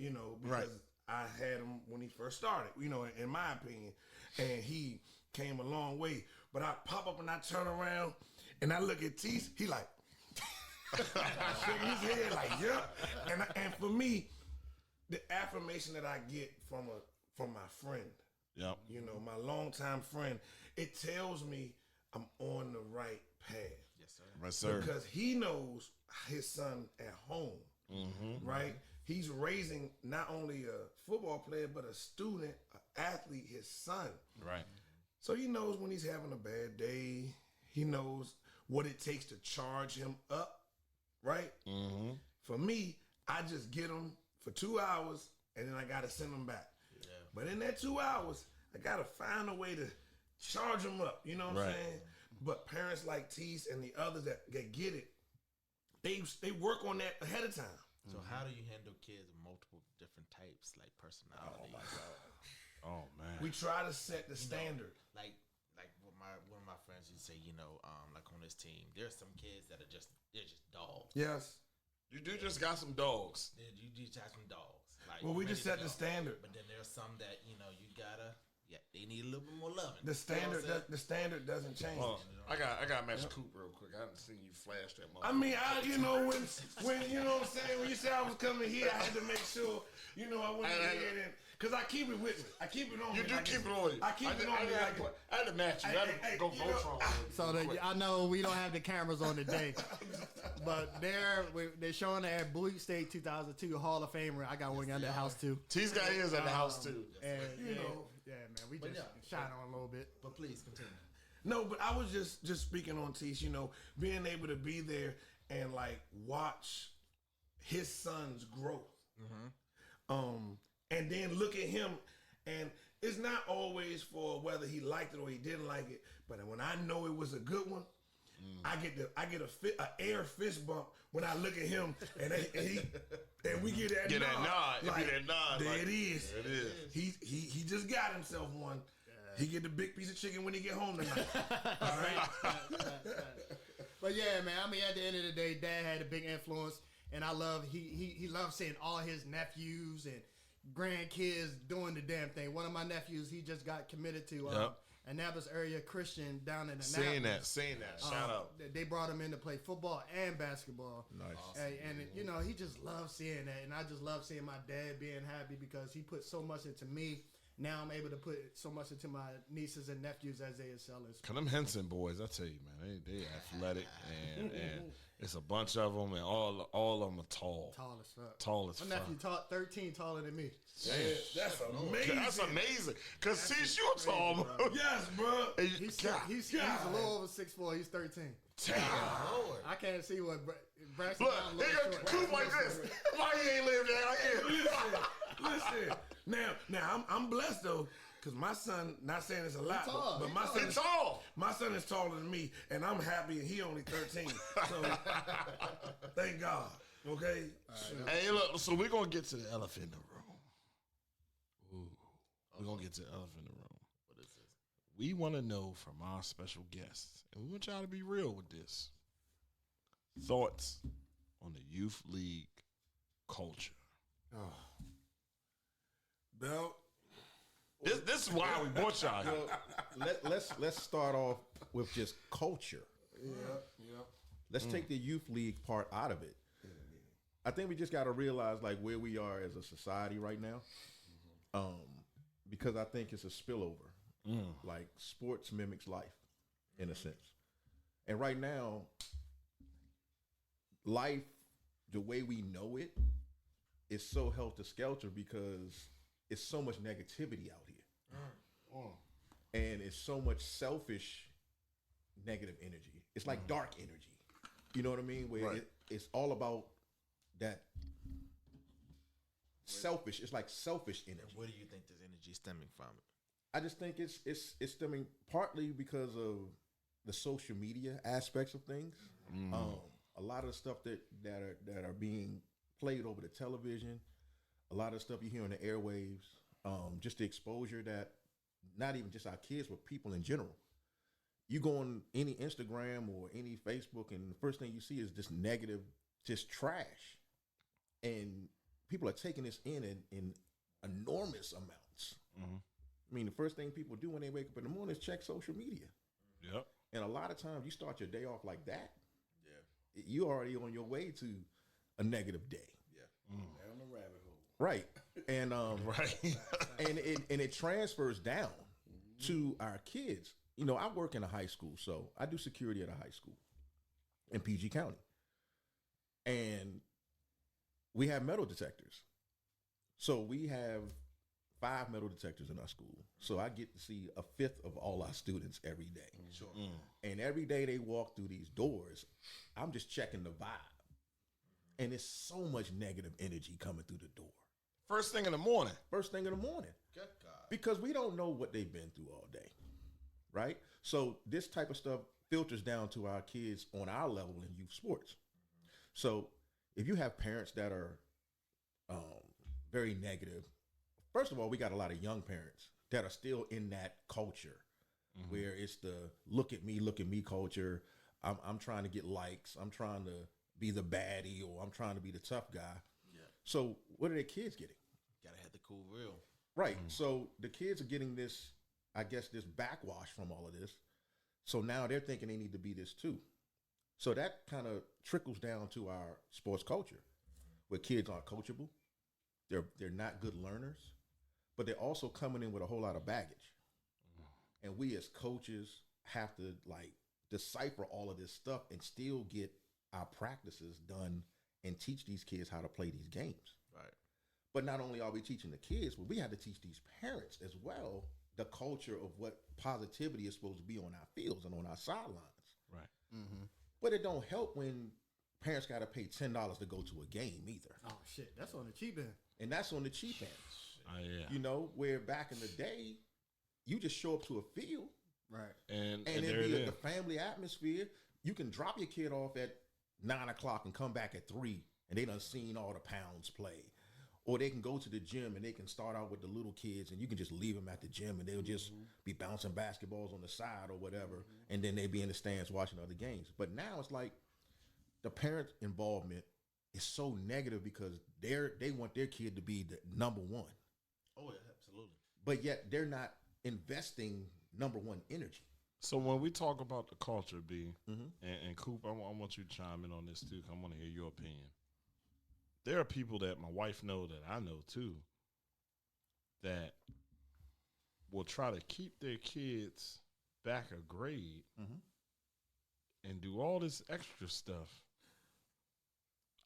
because I had him when he first started, in my opinion, and he came a long way. But I pop up and I turn around and I look at Tease, he like shaking his head like, yeah. And for me, the affirmation that I get from my friend, my longtime friend, it tells me I'm on the right path. Yes, sir. Right, sir. Because he knows his son at home. Right? He's raising not only a football player, but a student, an athlete, his son. Right. So he knows when he's having a bad day. He knows what it takes to charge him up. Right? For me, I just get him for 2 hours, and then I got to send him back. Yeah. But in that 2 hours, I got to find a way to charge him up. You know what I'm saying? But parents like Tease and the others that get it, they work on that ahead of time. So how do you handle kids of multiple different types, like personalities? Oh my God! Oh man! We try to set the standard. Like what one of my friends used to say, like on this team, there's some kids that are just dogs. Yes. You do just got some dogs. You just got some dogs. Like, well, we just set the standard. But then there's some that you gotta. Yeah, they need a little bit more loving. The standard, the standard doesn't change. I got Master Coop real quick. I haven't seen you flash that much. I mean, when you know what I'm saying. When you said I was coming here, I had to make sure, I went in because I keep it with me. I keep it on me. You do keep it on you. I keep it on me. I had to match you. I had to go Voltron. So I know we don't have the cameras on today, but they're showing there at Bowie State 2002 Hall of Famer. I got one at the house too. T's got his at the house too. And yeah, man, we just shot on a little bit. But please continue. No, but I was just speaking on Tease, being able to be there and like watch his son's growth. And then look at him, and it's not always for whether he liked it or he didn't like it. But when I know it was a good one, I get a air fist bump when I look at him and we get that Get nod. that nod. Like, It be that nod. There like, it is. There it is. He just got himself one. He get the big piece of chicken when he get home tonight. All right. But yeah, man. I mean, at the end of the day, Dad had a big influence, and I love he loved seeing all his nephews and grandkids doing the damn thing. One of my nephews, he just got committed to Annapolis area Christian down in Annapolis. Saying that. Shout out. They brought him in to play football and basketball. Nice. And you know, he just loves seeing that, and I just love seeing my dad being happy because he put so much into me. Now I'm able to put so much into my nieces and nephews as they excel in Cause them Henson boys, I tell you, man, they athletic and it's a bunch of them, and all of them are tall. Tall as fuck. Tall as My fuck. nephew 13 taller than me. That's amazing. That's amazing. Cause see, you tall, bro. Yes, bro. He's a little over 6'4". He's 13. Damn. I can't see what Braxton. Look, he got coop like this. Why he ain't live down here? Listen. Now I'm blessed though, cause my son. Not saying it's a lot, tall. but my son He's is tall. My son is taller than me, and I'm happy, and he only 13. So thank God. Okay. Hey, look. So we're gonna get to the elephant in the room. Ooh, we're gonna get to the elephant in the room. What is this? We want to know from our special guests, and we want y'all to be real with this. Thoughts on the youth league culture. Belt. This is why we brought y'all here. Let's start off with just culture. Yeah. Let's take the youth league part out of it. I think we just got to realize like where we are as a society right now, because I think it's a spillover. Like sports mimics life, in a sense, and right now, life, the way we know it, is so helter skelter because it's so much negativity out here, and it's so much selfish, negative energy. It's like dark energy. You know what I mean? Where it's all about that selfish. It's like selfish energy. And where do you think this energy is stemming from? I just think it's stemming partly because of the social media aspects of things. A lot of the stuff that are being played over the television, a lot of the stuff you hear on the airwaves, just the exposure that not even just our kids, but people in general. You go on any Instagram or any Facebook, and the first thing you see is this negative, just trash, and people are taking this in enormous amounts. I mean, the first thing people do when they wake up in the morning is check social media. Yep. And a lot of times you start your day off like that. Yeah. You already on your way to a negative day. Yeah. Down the rabbit hole. Right. And Right. and it transfers down to our kids. You know, I work in a high school, so I do security at a high school in PG County. And we have metal detectors. So we have 5 metal detectors in our school. So I get to see a fifth of all our students every day. Sure. And every day they walk through these doors, I'm just checking the vibe. And it's so much negative energy coming through the door. First thing in the morning. First thing in the morning. Good God. Because we don't know what they've been through all day. Right? So this type of stuff filters down to our kids on our level in youth sports. So if you have parents that are very negative, first of all, we got a lot of young parents that are still in that culture where it's the look at me culture. I'm trying to get likes. I'm trying to be the baddie, or I'm trying to be the tough guy. Yeah. So what are their kids getting? Gotta have the cool real. Right. So the kids are getting this, I guess, this backwash from all of this. So now they're thinking they need to be this too. So that kind of trickles down to our sports culture, where kids aren't coachable. They're not good learners, but they're also coming in with a whole lot of baggage. And we as coaches have to like decipher all of this stuff and still get our practices done and teach these kids how to play these games. Right. But not only are we teaching the kids, but we have to teach these parents as well the culture of what positivity is supposed to be on our fields and on our sidelines. Right. But it don't help when parents got to pay $10 to go to a game either. Oh shit, that's on the cheap end. And that's on the cheap end. Yeah. You know, where back in the day, you just show up to a field, Right. And and there it'd it be is. the family atmosphere. You can drop your kid off at 9 o'clock and come back at 3, and they done seen all the pounds play. Or they can go to the gym and they can start out with the little kids, and you can just leave them at the gym, and they'll just be bouncing basketballs on the side or whatever, and then they be in the stands watching other games. But now it's like the parent involvement is so negative because they want their kid to be the number one, Oh yeah, absolutely. but yet they're not investing number one energy. So when we talk about the culture, B, Mhm. and Coop, I want you to chime in on this too. 'Cause I want to hear your opinion. There are people that my wife know that I know too that will try to keep their kids back a grade Mhm. and do all this extra stuff.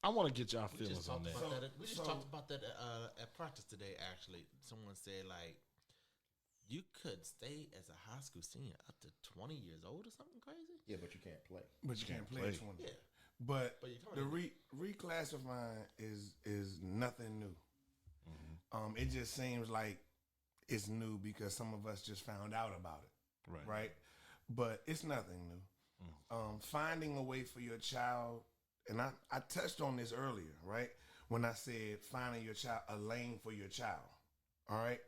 I want to get y'all We feelings just on talked that. about that. We just So- talked about that at practice today. Actually, someone said like, you could stay as a high school senior up to 20 years old or something crazy. Yeah, but you can't play. But you can't play play. at 20. Yeah, But But you're the talking- reclassifying is nothing new. It just seems like it's new because some of us just found out about it, Right. right? But it's nothing new. Finding a way for your child, and I touched on this earlier, right? When I said finding your child a lane for your child, all right?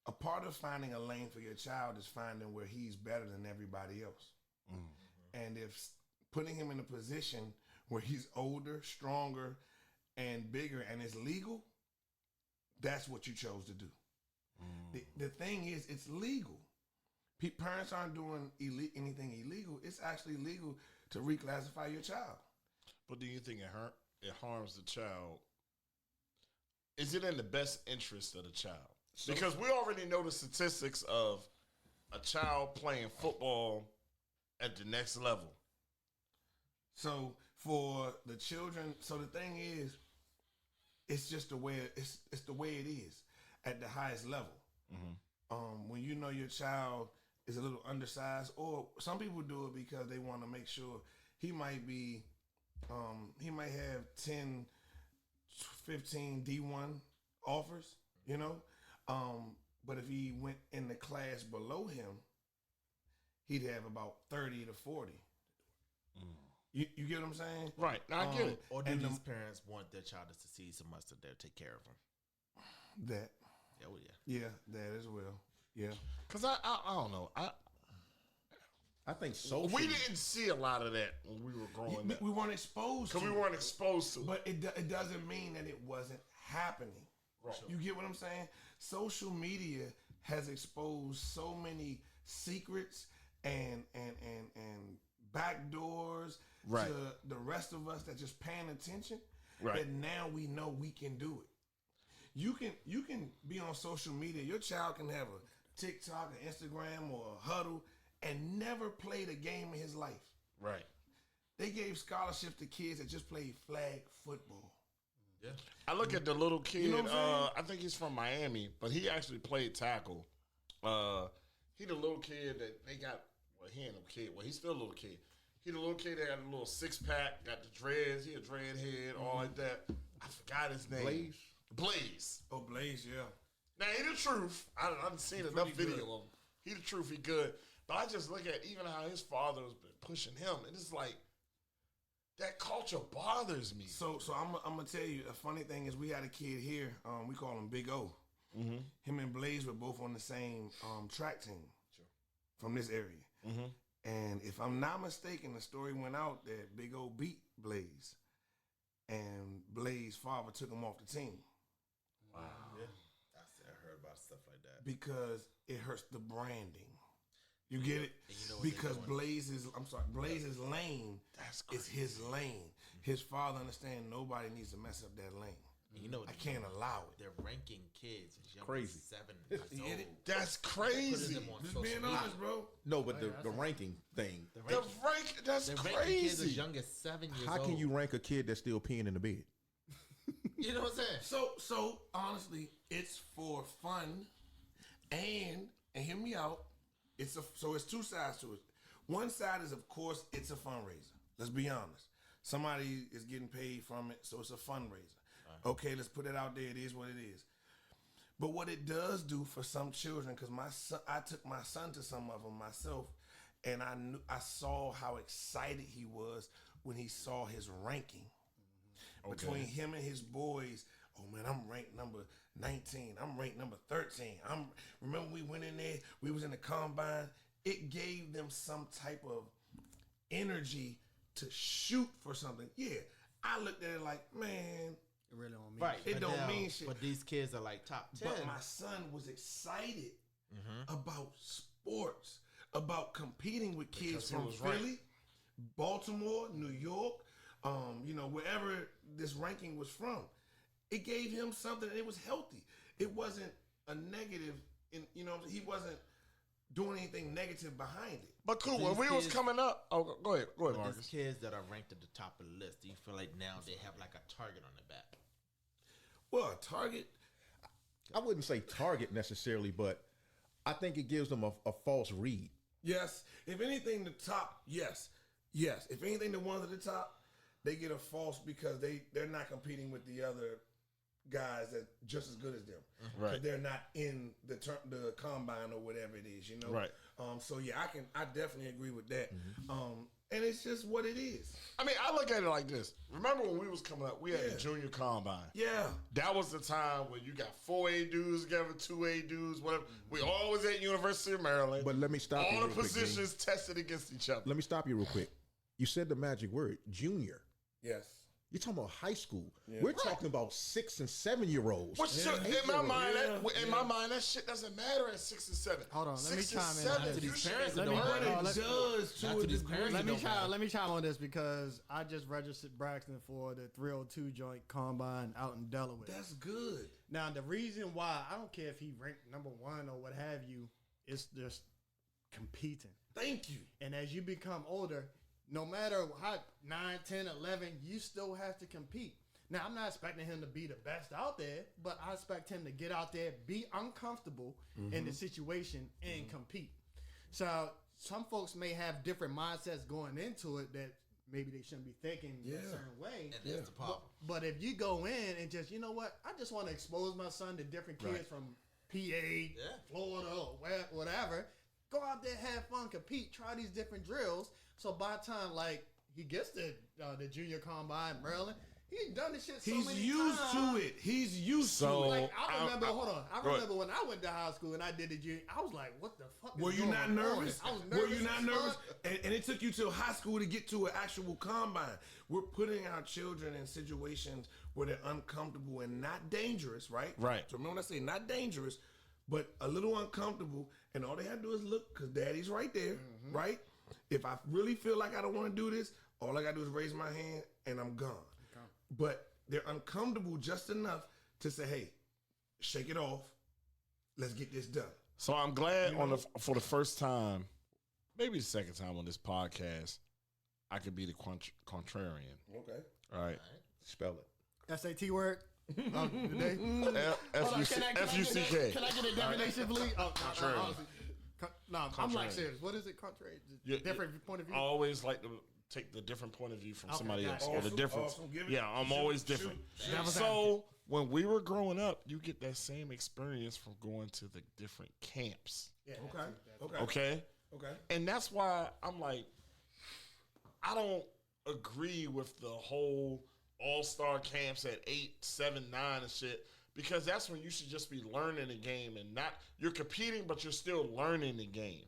A part of finding a lane for your child is finding where he's better than everybody else. And if putting him in a position where he's older, stronger, and bigger, and it's legal, that's what you chose to do. The thing is, it's legal. Parents aren't doing anything illegal. It's actually legal to reclassify your child. But do you think it harms the child? Is it in the best interest of the child? Because we already know the statistics of a child playing football at the next level. So for the children, so the thing is, it's just the way it's the way it is at the highest level. When you know your child is a little undersized, or some people do it because they want to make sure he might be, he might have 10, 15 D1 offers, you know. But if he went in the class below him, he'd have about 30 to 40. You get what I'm saying? Right. Now, I get it. Or do And these parents want their child to succeed so much that they'll take care of them? That, Yeah, well, yeah. yeah, that as well. Yeah. Because I don't know. I think social. We didn't see a lot of that when we were growing up. We weren't exposed to Because we it. weren't exposed to it. But it doesn't mean that it wasn't happening. Right. You get what I'm saying? Social media has exposed so many secrets and back doors Right. to the rest of us that just paying attention. Right. That now we know we can do it. You can be on social media. Your child can have a TikTok, an Instagram, or a Huddle, and never played a game in his life. Right. They gave scholarships to kids that just played flag football. Yeah. I look at the little kid. know what I'm saying? I think he's from Miami, but he actually played tackle. He the little kid that they got. Well, he ain't no kid. Well, he's still a little kid. He the little kid that got a little 6-pack, got the dreads. He a dread head, all like that. I forgot his name. Blaze? Blaze. Oh, Blaze, yeah. Now he the truth. I've seen enough pretty video good. of him. He the truth. He good. But I just look at even how his father has been pushing him, and it's like that culture bothers me. So I'm gonna tell you a funny thing is we had a kid here. We call him Big O. Him and Blaze were both on the same track team from this area. And if I'm not mistaken, the story went out that Big O beat Blaze, and Blaze's father took him off the team Yeah. I heard about stuff like that. because it hurts the branding. You get it? And you know what they're Because doing. Blaze's lane That's is his lane. His father understands nobody needs to mess up that lane. And you know what I can't allow it. they're ranking kids as young Crazy. as 7 years You old. get it? That's Putting crazy. them on Just social being media. honest, bro. No, but the ranking thing. They're The ranking, rank. That's they're ranking kids as crazy. young as 7 years How old. can you rank a kid that's still peeing in the bed? You know what I'm saying? So honestly, it's for fun, and hear me out. It's two sides to it. One side is, of course, it's a fundraiser. Let's be honest. Somebody is getting paid from it, so it's a fundraiser. Okay, let's put it out there. It is what it is. But what it does do for some children, because I took my son to some of them myself, and I saw how excited he was when he saw his ranking between him and his boys. Oh man, I'm ranked number 19. I'm ranked number 13. Remember we went in there, we was in the combine. It gave them some type of energy to shoot for something. Yeah, I looked at it like, man, It really don't mean Right. shit. it don't mean shit. But these kids are like top 10. But my son was excited about sports, about competing with kids Because he from was Philly, ranked. Baltimore, New York, wherever this ranking was from. It gave him something, and it was healthy. It wasn't a negative, he wasn't doing anything negative behind it. But cool, when These we was kids- coming up, go ahead, But Marcus. these kids that are ranked at the top of the list, do you feel like now they have like a target on their back? Well, a target, I wouldn't say target necessarily, but I think it gives them a false read. yes. If anything, the top, yes. If anything, the ones at the top, they get a false because they're not competing with the other guys that just as good as them. Right. 'Cause they're not in the combine or whatever it is, Right. So yeah, I definitely agree with that. And it's just what it is. I mean, I look at it like this. Remember when we was coming up, we had Yeah. a junior combine. Yeah. That was the time when you got 4A dudes together, 2A dudes, whatever. We all was at University of Maryland. But let me stop you all the real quick, Gene. positions tested against each other. Let me stop you real quick. You said the magic word, junior. Yes. You're talking about high school. We're talking about 6 and 7 year olds. Which in my mind, Yeah. in my mind, that shit doesn't matter at 6 and 7. Hold on, let me 6 and chime in 7, on this. you These should parents be that learning. don't But know. it let's- does to Not a to these degree. parents. Let me chime on this because I just registered Braxton for the 302 joint combine out in Delaware. That's good. Now the reason why I don't care if he ranked number 1 or what have you, it's just competing. Thank you. And as you become older, no matter how 9, 10, 11, you still have to compete. Now, I'm not expecting him to be the best out there, but I expect him to get out there, be uncomfortable in the situation, and compete. So some folks may have different mindsets going into it that maybe they shouldn't be thinking a certain way. And that's the problem. But if you go in and just, you know what, I just want to expose my son to different kids from PA, Florida, or whatever, go out there, have fun, compete, try these different drills. So by the time, like, he gets the junior combine, Maryland, he's done this shit so He's many used times. to it. He's used to So- it. Like, I remember, hold on. I go ahead. remember when I went to high school and I did the junior, I was like, what the fuck Were is you going not on? nervous? I was nervous. Were you not as nervous? fuck. And it took you to high school to get to an actual combine. We're putting our children in situations where they're uncomfortable and not dangerous, right? Right. So remember when I say not dangerous, but a little uncomfortable, and all they have to do is look, because daddy's right there, right? If I really feel like I don't want to do this, all I got to do is raise my hand, and I'm gone. But they're uncomfortable just enough to say, hey, shake it off. Let's get this done. So I'm glad for the first time, maybe the second time on this podcast, I could be the contrarian. Okay. All right. Spell it. SAT word? Today? F-U-C-K. Can I get a definition, please? Contrary. No, I'm Contrary. like serious. What is it? Contrary? Yeah, Different point of view? I always like to take the different point of view from somebody got else. it. Or the Awesome, difference. awesome. Give it- Yeah, I'm shoot, always different. Devil's So when we were growing up, you get that same experience from going to the different camps. Yeah, Okay. Okay. Okay? Okay. And that's why I'm like, I don't agree with the whole all-star camps at 8, 7, 9 and shit, because that's when you should just be learning the game and not, you're competing, but you're still learning the game.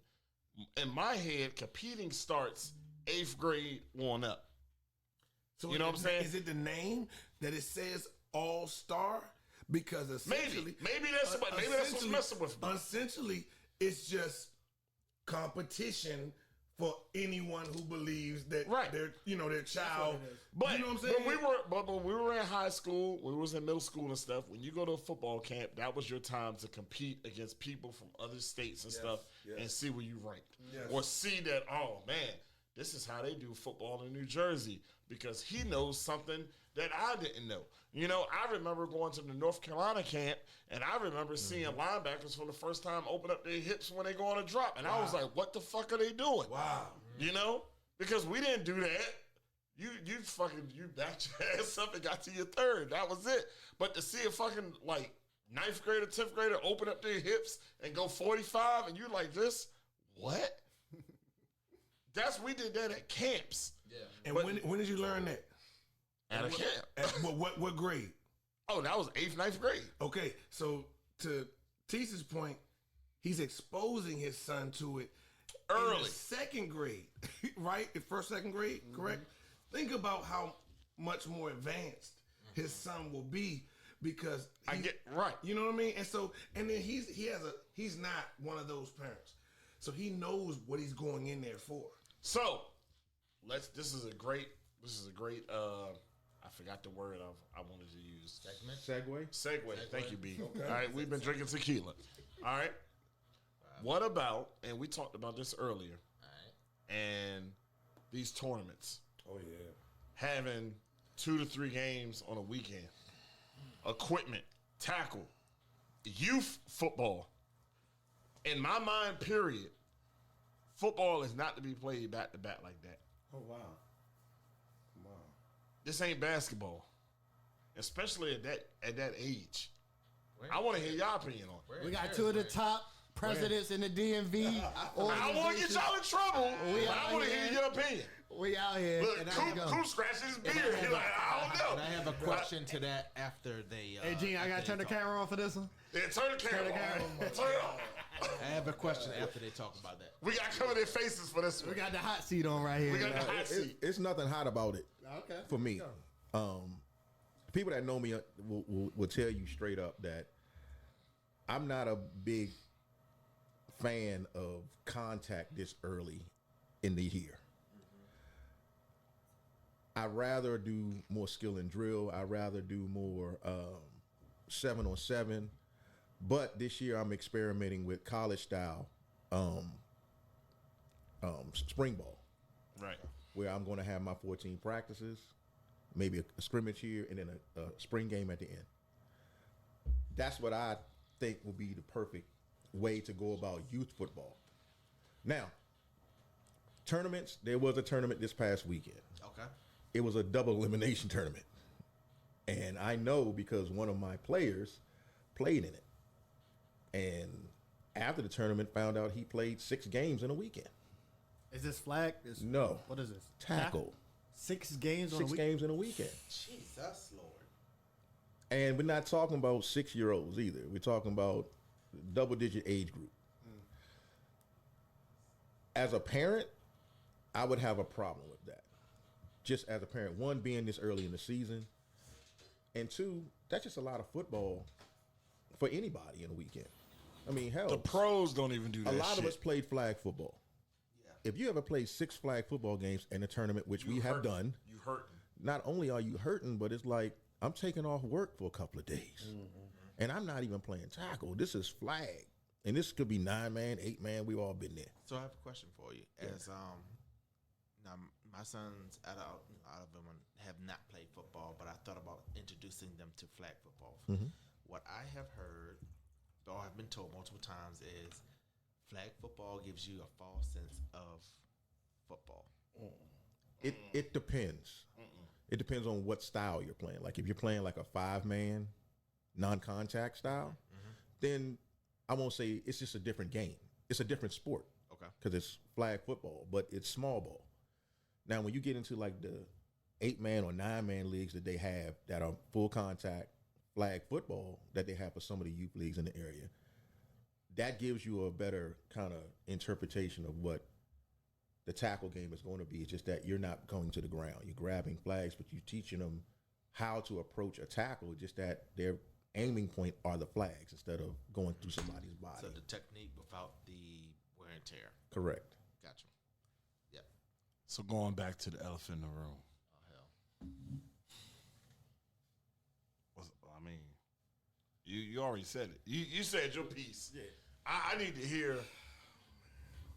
In my head, competing starts 8th grade on up. So You know what I'm saying? Is it the name that it says All Star? Because essentially, Maybe that's what's messing with me. Essentially, it's just competition for anyone who believes that Right. their child. But you know what I'm saying? when we were in high school, when we was in middle school and stuff, when you go to a football camp, that was your time to compete against people from other states and stuff and see where you ranked. Yes. Or see that, oh man, this is how they do football in New Jersey because he knows something that I didn't know. You know, I remember going to the North Carolina camp and I remember seeing linebackers for the first time open up their hips when they go on a drop. And I was like, what the fuck are they doing? Wow. You know? Because we didn't do that. You backed your ass up and got to your third. That was it. But to see a fucking, like, ninth grader, 10th grader open up their hips and go 45, and you're like this? What? We did that at camps. Yeah. And when did you learn that? At a camp. At what grade? Oh, that was 8th, 9th grade. Okay, so to Teese's point, he's exposing his son to it Early. in the second grade, right? In first, second grade, correct? Think about how much more advanced his son will be because I get right. You know what I mean? And then he's not one of those parents. So he knows what he's going in there for. So, this is a great I forgot the word I wanted to use. Segue. Thank you, B. Okay. All right, we've been drinking tequila. All right. What about, and we talked about this earlier, and these tournaments. Oh, yeah. Having 2 to 3 games on a weekend. Equipment, tackle, youth football. In my mind, period, football is not to be played back to back like that. Oh, wow. This ain't basketball, especially at that age. I want to hear y'all opinion on it. We got 2 of the top presidents in the DMV. I don't want to get y'all in trouble, but I want to hear your opinion. We out here. Look, Coop scratches his beard. He's like, I don't know. And I have a question to that after they. Hey, Gene, I got to turn the camera on for this one. Yeah, turn the camera on. Turn it on. I have a question after they talk about that. We got to cover their faces for this one. We got the hot seat on right here. We got the hot seat. It's nothing hot about it. Okay. For me. People that know me will tell you straight up that I'm not a big fan of contact this early in the year. I'd rather do more skill and drill. I'd rather do more 7-on-7. But this year I'm experimenting with college style spring ball. Right. Where I'm going to have my 14 practices, maybe a scrimmage here, and then a spring game at the end. That's what I think will be the perfect way to go about youth football. Now, tournaments, there was a tournament this past weekend. Okay. It was a double elimination tournament. And I know because one of my players played in it. And after the tournament, found out he played 6 games in a weekend. Is this flag? No. What is this? Tackle. 6 games on a 6 week? games in a weekend. Jesus Lord. And we're not talking about 6-year-olds either. We're talking about double-digit age group. As a parent, I would have a problem with that. Just as a parent, 1, being this early in the season, and 2, that's just a lot of football for anybody in a weekend. I mean, hell, The pros don't even do that a lot shit. of us played flag football. Yeah. If you ever played 6 flag football games in a tournament, which we have done, You hurting. not only are you hurting, but it's like I'm taking off work for a couple of days. And I'm not even playing tackle. This is flag. And this could be 9-man, 8-man. We've all been there. So I have a question for you. As now my sons out of them have not played football, but I thought about introducing them to flag football. What I have heard, or I've been told multiple times, is flag football gives you a false sense of football. It depends. It depends on what style you're playing. Like if you're playing like a 5-man non-contact style, then I won't say it's just a different game. It's a different sport. Okay. Because it's flag football, but it's small ball. Now, when you get into like the 8-man or 9-man leagues that they have that are full contact flag football that they have for some of the youth leagues in the area, that gives you a better kind of interpretation of what the tackle game is going to be. It's just that you're not going to the ground. You're grabbing flags, but you're teaching them how to approach a tackle, just that their aiming point are the flags instead of going through somebody's body. So the technique without the wear and tear. Correct. Gotcha. Yep. So going back to the elephant in the room. Oh, hell. I mean, you already said it. You said your piece. Yeah. I need to hear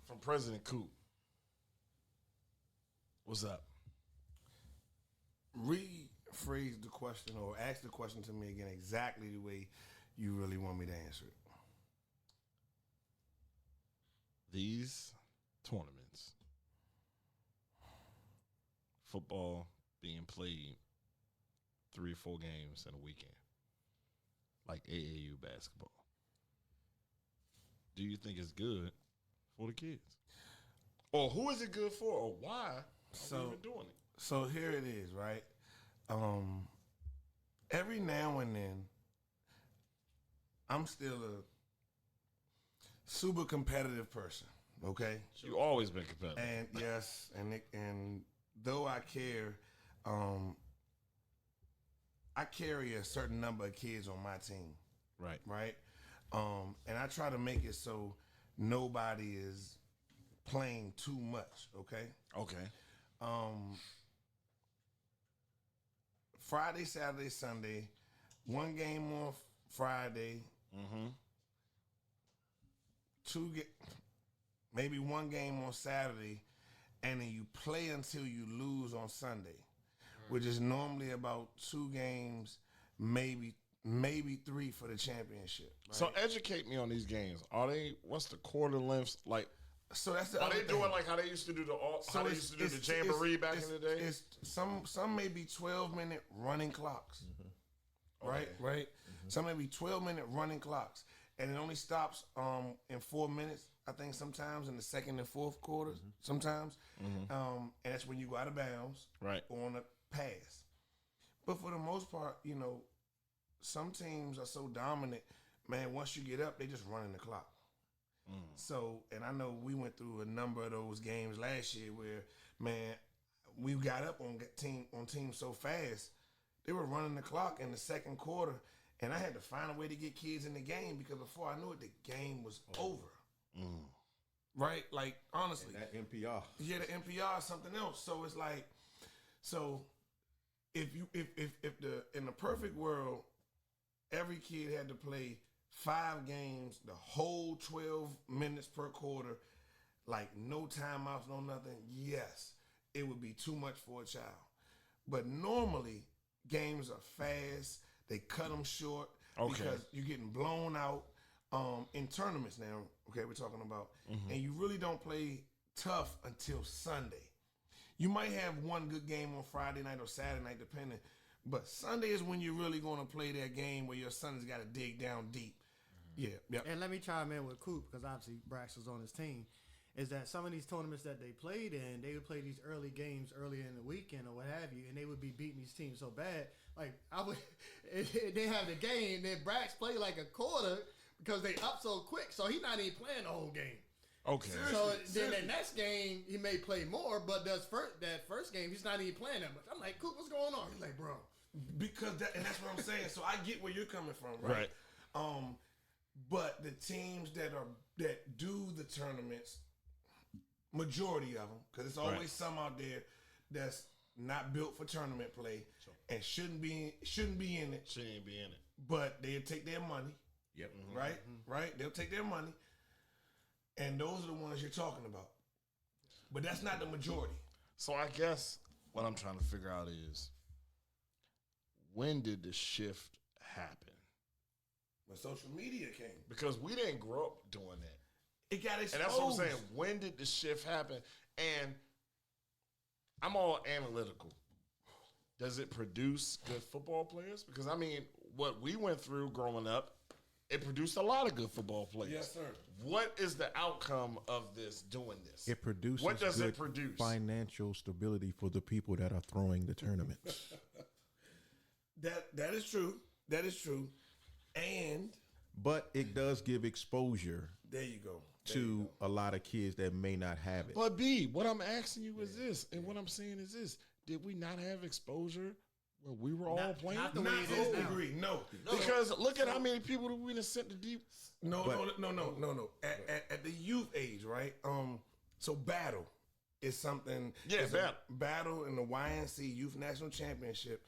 from President Coop. What's up? Rephrase the question or ask the question to me again exactly the way you really want me to answer it. These tournaments, football being played 3 or 4 games in a weekend. like AAU basketball? Do you think it's good for the kids? Or who is it good for, or why are we even doing it? So here it is, right? Every now and then, I'm still a super competitive person. Okay, You've always been competitive. and yes, and though I care, I carry a certain number of kids on my team, Right. right? And I try to make it so nobody is playing too much. Okay. Okay. Friday, Saturday, Sunday, one game on Friday, maybe one game on Saturday, and then you play until you lose on Sunday, which is normally about 2 games, maybe 3 for the championship. Right? So educate me on these games. What's the quarter lengths like? So that's the Are other they thing. doing like how they used to do the jamboree back in the day? It's some may be 12-minute running clocks, right? Okay. Right. Some may be 12-minute running clocks, and it only stops in 4 minutes. I think sometimes in the second and fourth quarters, sometimes, and that's when you go out of bounds, Right. on a pass. But for the most part, some teams are so dominant, man. Once you get up, they just running the clock. So, and I know we went through a number of those games last year where, man, we got up on teams so fast, they were running the clock in the second quarter, and I had to find a way to get kids in the game because before I knew it, the game was over. Right? Like, honestly. And that NPR. Yeah, the NPR is something else. So it's like, if in the perfect world, every kid had to play 5 games, the whole 12 minutes per quarter, like no timeouts, no nothing, yes, it would be too much for a child. But normally, games are fast. They cut them short because you're getting blown out in tournaments now. Okay, we're talking about. And you really don't play tough until Sunday. You might have one good game on Friday night or Saturday night, depending. But Sunday is when you're really going to play that game where your son's got to dig down deep. Yeah. And let me chime in with Coop, because obviously Brax was on his team, is that some of these tournaments that they played in, they would play these early games earlier in the weekend or what have you, and they would be beating these teams so bad. Like, they have the game, then Brax play like a quarter because they up so quick, so he's not even playing the whole game. Okay. So then the next game, he may play more, but that first game, he's not even playing that much. I'm like, Coop, what's going on? He's like, bro. Because that's what I'm saying. So I get where you're coming from, right? But the teams that do the tournaments, majority of them, because there's always some out there that's not built for tournament play and shouldn't be in it. Shouldn't be in it. But they'll take their money. Yep. Right? They'll take their money. And those are the ones you're talking about. But that's not the majority. So I guess what I'm trying to figure out is, when did the shift happen? When social media came. Because we didn't grow up doing that. It got exposed. And that's what I'm saying. When did the shift happen? And I'm all analytical. Does it produce good football players? Because, I mean, what we went through growing up, it produced a lot of good football players. Yes, sir. What is the outcome of this, doing this? It produces what does good it produce? Financial stability for the people that are throwing the tournaments. That is true. That is true. But it does give exposure There you go. to a lot of kids that may not have it. But B, what I'm asking you is this, and what I'm saying is this: did we not have exposure when we were all playing? Not the Not way it to is this now. degree. No. Because look at how many people we done sent to deep. No. At the youth age, right? So battle is something. Yeah, it's a battle in the YNC Youth National Championship.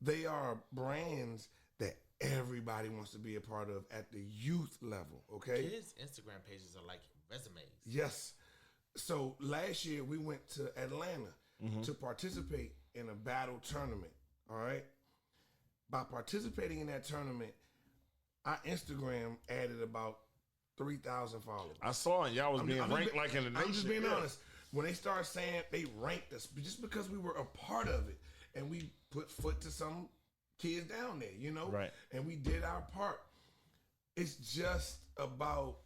They are brands that everybody wants to be a part of at the youth level. Okay. Kids' Instagram pages are like resumes. Yes. So last year we went to Atlanta to participate in a battle tournament. All right. By participating in that tournament, our Instagram added about 3,000 followers. I saw it. Y'all was being ranked like in the nation. I'm just being honest. When they started saying they ranked us, just because we were a part of it and we put foot to some kids down there, you know? Right. And we did our part. It's just about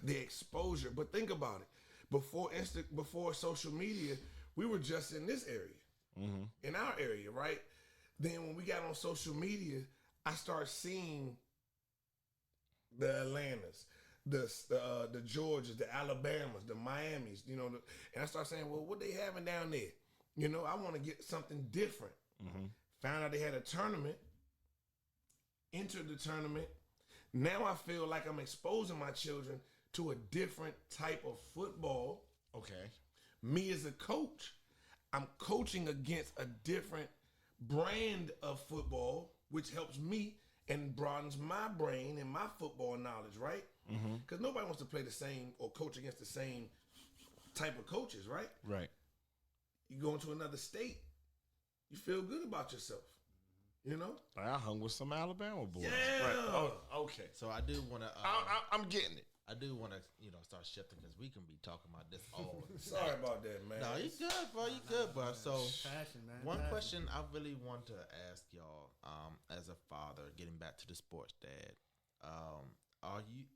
the exposure. But think about it. Before social media, we were just in this area, in our area, right? Then when we got on social media, I started seeing the Atlantas, the Georgias, the Alabamas, the Miamis, you know, and I started saying, well, what they having down there? You know, I want to get something different. Found out they had a tournament, entered the tournament. Now I feel like I'm exposing my children to a different type of football. Okay. Me as a coach, I'm coaching against a different brand of football, which helps me and broadens my brain and my football knowledge, right? Because nobody wants to play the same or coach against the same type of coaches, right? Right. You go into another state, you feel good about yourself, you know? I hung with some Alabama boys. Yeah. Right. Oh, okay. So I do want to. I'm getting it. I do want to, start shifting because we can be talking about this all. Sorry about that, man. No, you good, bro. You good, bro. So, Passion, man. one Passion. question I really want to ask y'all, as a father, getting back to the sports dad,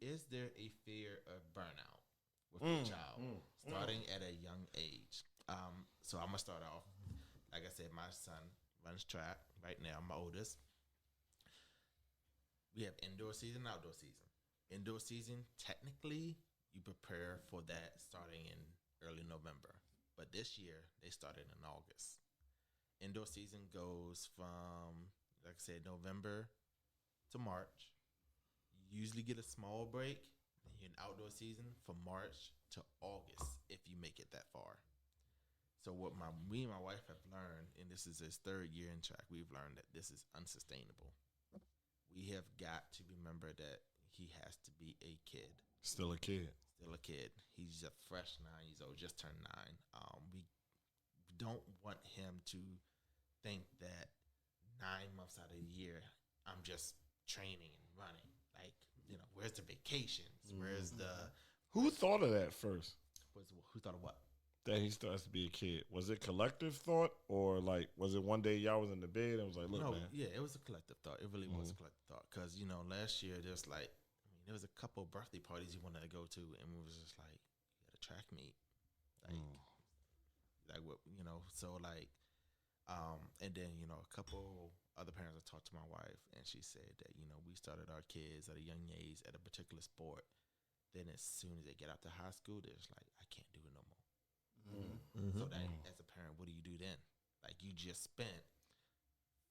is there a fear of burnout with your child starting at a young age? So I'm gonna start off. Like I said, my son runs track right now. My oldest. We have indoor season, outdoor season. Indoor season, technically, you prepare for that starting in early November. But this year, they started in August. Indoor season goes from, like I said, November to March. You usually get a small break. Then you're in outdoor season from March to August if you make it that far. So what me and my wife have learned, and this is his third year in track, we've learned that this is unsustainable. We have got to remember that he has to be a kid. Still a kid. Still a kid. He's a fresh 9 years old, just turned 9. We don't want him to think that 9 months out of the year, I'm just training and running. Like, where's the vacations? Where's the... Who thought of that first? Who thought of what? That he starts to be a kid. Was it collective thought, or like was it one day y'all was in the bed and was like, "Look, no, man." Yeah, it was a collective thought. It really was a collective thought because last year there was a couple of birthday parties he wanted to go to, and we was just like, "You got a track meet, like what So and then a couple other parents I talked to my wife, and she said that we started our kids at a young age at a particular sport. Then as soon as they get out to high school, they're just like, I can't do it no more. So then, as a parent, what do you do then? Like, you just spent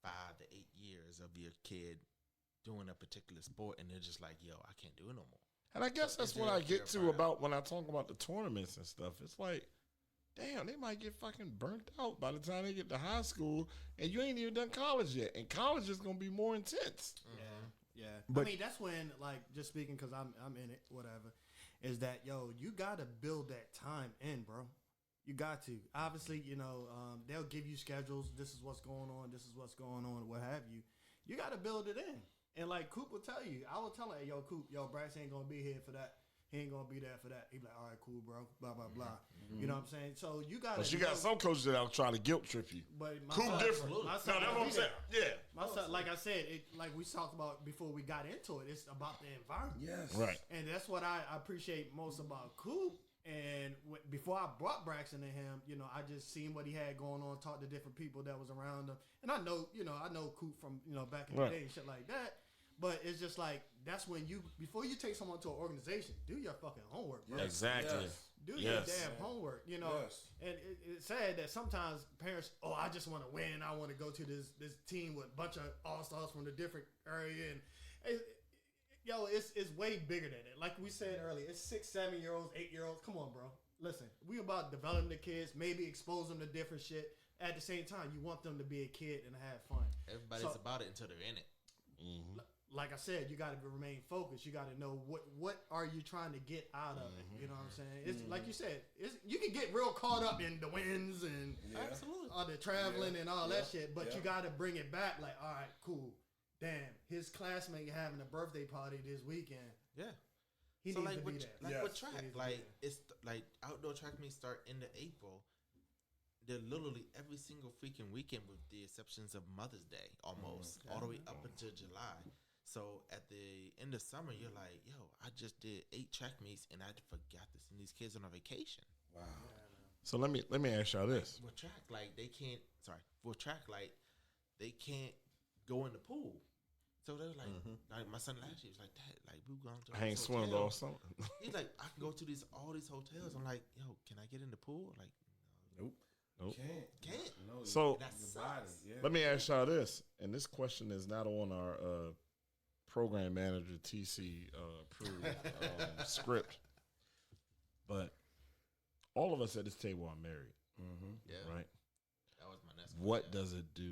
5 to 8 years of your kid doing a particular sport, and they're just like, yo, I can't do it no more. And I guess that's what I get to about when I talk about the tournaments and stuff. It's like, damn, they might get fucking burnt out by the time they get to high school, and you ain't even done college yet. And college is gonna be more intense. Yeah. But, I mean, that's when, like, just speaking because I'm in it, whatever, is that, you got to build that time in, bro. You got to. Obviously, they'll give you schedules. This is what's going on. This is what's going on, what have you. You got to build it in. And, like, Coop will tell you. I will tell her, yo, Coop, Bryce ain't going to be here for that. He ain't going to be there for that. He be like, all right, cool, bro, blah, blah, blah. You know what I'm saying? So, you got to. But you got some coaches that will try to guilt trip you. But Coop different. No, that's what I'm saying. Yeah. My son, like I said, like we talked about before we got into it, it's about the environment. Yes. Right. And that's what I appreciate most about Coop. And before I brought Braxton to him, I just seen what he had going on, talked to different people that was around him. And I know Coop from, back in the day and shit like that. But it's just like, that's when before you take someone to an organization, do your fucking homework, bro. Exactly. Yes. Do your damn homework, Yes. And it's sad that sometimes parents, I just want to win. I want to go to this team with a bunch of all-stars from the different area. And it's way bigger than that. Like we said earlier, it's 6, 7-year-olds, 8-year-olds. Come on, bro. Listen, we about developing the kids, maybe expose them to different shit. At the same time, you want them to be a kid and have fun. Everybody's about it until they're in it. Like I said, you got to remain focused. You got to know what are you trying to get out of it. You know what I'm saying? It's like you said. You can get real caught up in the wins and Absolutely all the traveling and all that shit. But you got to bring it back. Like, all right, cool. Damn, his classmate having a birthday party this weekend. Yeah. He so needs like to be there. With track, it's like outdoor track meets start into April. they're literally every single freaking weekend, with the exceptions of Mother's Day, almost all the way up until July. So at the end of summer, you're like, yo, I just did 8 track meets and I forgot to send these kids on a vacation. Wow. So let me ask y'all this. For track, like they can't. Sorry, for track, like they can't go in the pool. So they're like my son last year was like, Dad, like we gone to. I ain't swimmed all summer. He's like, I can go to all these hotels. I'm like, yo, can I get in the pool? Like, Nope. can't. No, So That your body. sucks. Yeah. let me ask y'all this, and this question is not on our program manager TC approved script, but all of us at this table are married, Yeah, right? that was my next. What does it do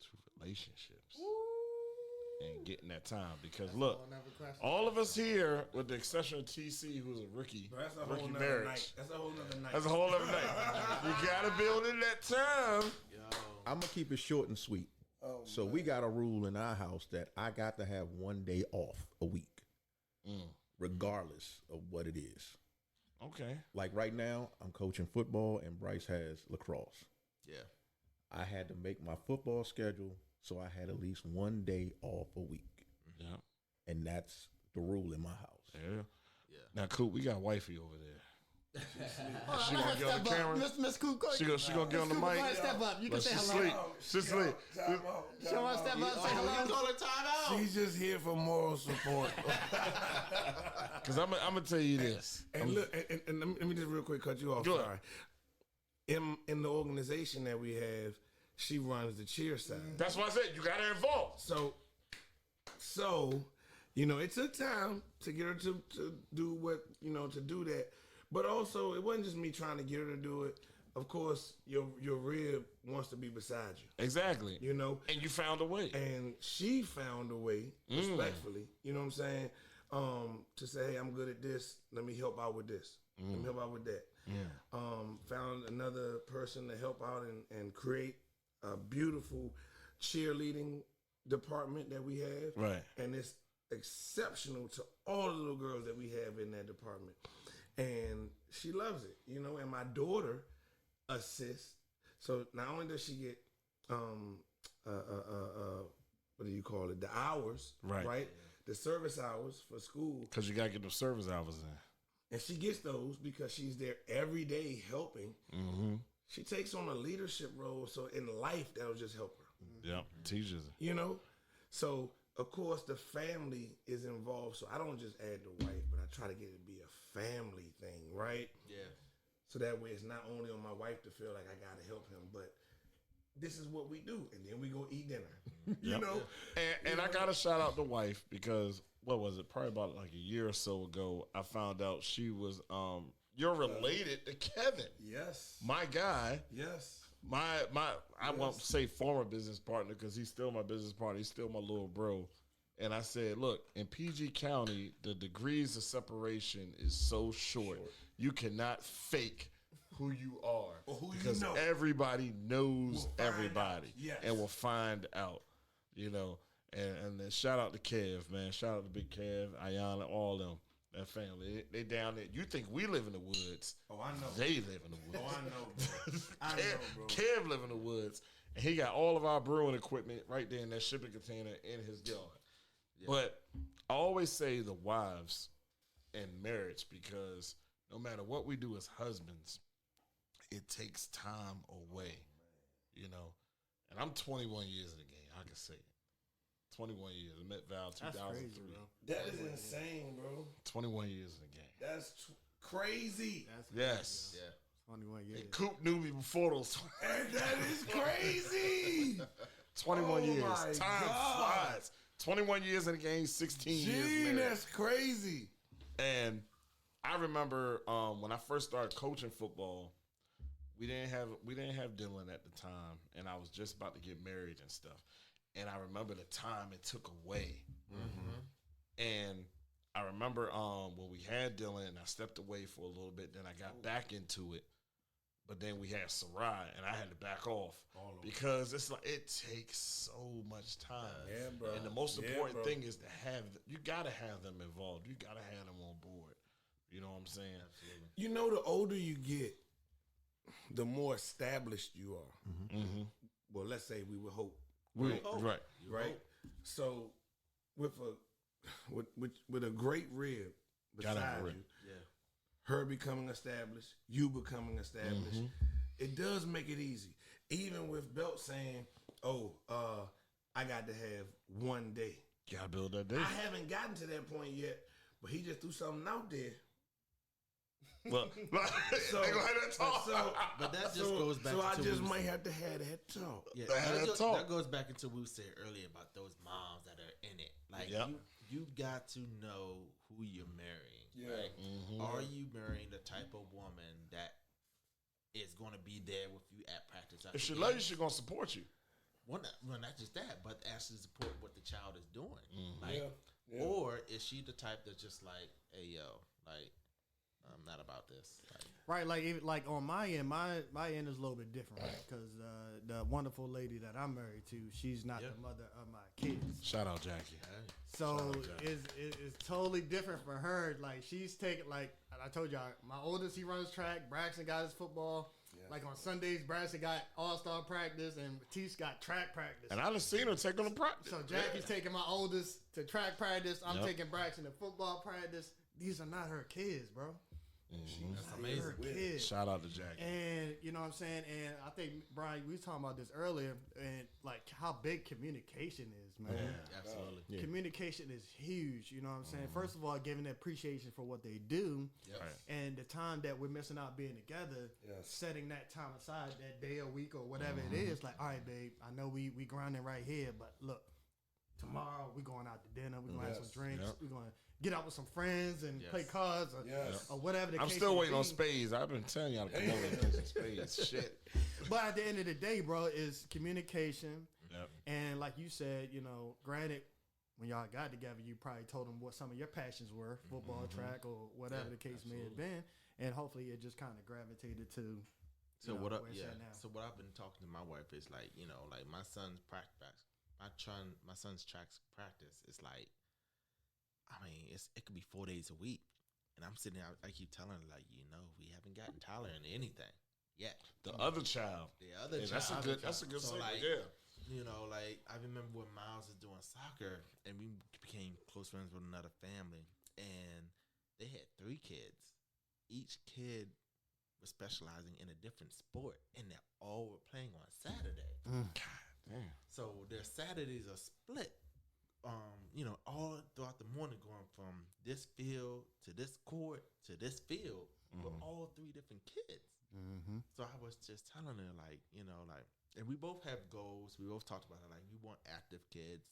to relationships and getting that time? Because look, all of us here, with the exception of TC, who's a rookie, Bro, that's a whole rookie nother marriage. night. That's a whole nother night. That's a whole other night. You gotta build in that time. I'm gonna keep it short and sweet. So we got a rule in our house that I got to have 1 day off a week, regardless of what it is. Okay. Like right now, I'm coaching football and Bryce has lacrosse. Yeah, I had to make my football schedule, so I had at least 1 day off a week. Yeah. And that's the rule in my house. Yeah. yeah. Now, Coop, we got wifey over there. She gonna get on the camera? Miss Coop, go. She gonna get on the Miss Coop, mic. go ahead, step up. You can But say she's hello. sleep. She's sleep. She want to step up, say hello. Call it time out. She's just here for moral support. Because I'm gonna tell you this. And look, and let me just real quick cut you off. Go ahead. Sorry. In the organization that we have, she runs the cheer side. That's why I said you got to involve. So, you know, it took time to get her to do what, you know, to do that. But also, it wasn't just me trying to get her to do it. Of course, your rib wants to be beside you. Exactly. You know, And you found a way. and she found a way, respectfully, you know what I'm saying, to say, hey, I'm good at this. Let me help out with this. Let me help out with that. Found another person to help out and create a beautiful cheerleading department that we have. Right. And it's exceptional to all the little girls that we have in that department. And she loves it, you know, and my daughter assists. So not only does she get what do you call it? The hours, Right. The service hours for school. Because you got to get the service hours in. And she gets those because she's there every day helping. She takes on a leadership role. So in life, that'll just help her. Yep. Teachers. You know? So, of course, the family is involved. So I don't just add the wife, but I try to get it to be a family thing, right? Yeah. So that way it's not only on my wife to feel like I got to help him, but this is what we do. And then we go eat dinner. You know? And I got to shout out the wife because, what was it? Probably about like a year or so ago, I found out she was, you're related to Kevin. Yes. My guy. Yes. I won't say former business partner because he's still my business partner. He's still my little bro. And I said, look, in PG County, the degrees of separation is so short. You cannot fake who you are. Or who you because know. everybody knows Will find everybody. out. Yes. And will find out. You know. And then shout out to Kev, man. Shout out to Big Kev, Ayana, all them. That family. They down there. You think we live in the woods. Oh, I know. They live in the woods. Oh, I know, bro. I know, bro. Kev live in the woods, and he got all of our brewing equipment right there in that shipping container in his yard. Yeah. But I always say the wives and marriage because no matter what we do as husbands, it takes time away, you know. And I'm 21 years in the game. I can say it. 21 years. I met Val 2003. Crazy, bro. That is insane, bro. 21 years in the game. That's crazy. That's Yes. Yeah. 21 years. And Coop knew me before those. And that is crazy. 21 Oh years. my Time God. flies. 21 years in the game, 16 years Gee, married. that's crazy. And I remember when I first started coaching football, we didn't have Dylan at the time, and I was just about to get married and stuff. And I remember the time it took away. And I remember when we had Dylan, I stepped away for a little bit. Then I got back into it. But then we had Sarai, and I had to back off because it's like it takes so much time. Yeah, bro. And the most Yeah, important bro. thing is to have you got to have them involved. You got to have them on board. You know what I'm saying? Absolutely. You know, the older you get, the more established you are. Well, let's say we would hope. Right. Right. So with a great rib Gotta have beside a rib. you, her becoming established, you becoming established, it does make it easy. Even with Belt saying, "Oh, I got to have one day." Gotta build that day. I haven't gotten to that point yet, but he just threw something out there. Well, So, they gonna have that talk. But that just goes back So I to just we- might have to have that talk. Yeah, That that, talk. that goes back into what we said earlier about those moms that are in it. Like Yep. you got to know who you're marrying. Yeah. Right? Are you marrying the type of woman that is going to be there with you at practice? If she loves you, she gonna support you. Well, not just that, but actually support what the child is doing. Mm-hmm. Like, Yeah. or is she the type that's just like, hey yo, like, I'm not about this. Like, Right, like on my end, my end is a little bit different, right? Because the wonderful lady that I'm married to, she's not the mother of my kids. Shout out Jackie. So it's totally different for her. Like she's taking, like I told y'all, my oldest, he runs track. Braxton got his football. Like on Sundays, Braxton got all-star practice and Matisse got track practice. And I done seen her take them to practice. So Jackie's taking my oldest to track practice. I'm taking Braxton to football practice. These are not her kids, bro. that's They're her amazing. kids. Shout out to Jackie. And you know what I'm saying? And I think, Brian, we was talking about this earlier, and like how big communication is, man. Absolutely. Yeah. Communication is huge, you know what I'm saying? First of all, giving appreciation for what they do, Yep. and the time that we're missing out being together, setting that time aside, that day a week or whatever it is, like, all right, babe, I know we grinding right here, but look, tomorrow we're going out to dinner, we're going to have some drinks, we're going to get out with some friends and play cards or whatever the I'm case still may waiting on be. spades. I've been telling y'all to come over and play some spades. Shit. But at the end of the day, bro, is communication. Yep. And like you said, you know, granted, when y'all got together, you probably told them what some of your passions were, football, track, or whatever the case may have been. And hopefully it just kind of gravitated to So you know, what up? where it's Yeah. at now. So what I've been talking to my wife is like, you know, like my son's practice, my son's track practice is like, I mean, it could be 4 days a week, and I'm sitting there. I keep telling her like, you know, we haven't gotten Tyler into anything yet. The other child. The other Yeah, child, that's a good So, segment, like, yeah. You know, like I remember when Miles was doing soccer, and we became close friends with another family, and they had 3 kids. Each kid was specializing in a different sport, and they all were playing on Saturday. Damn. So their Saturdays are split. You know, all throughout the morning, going from this field to this court to this field with all 3 different kids. So I was just telling her, like, you know, like, and we both have goals. We both talked about it. Like, we want active kids.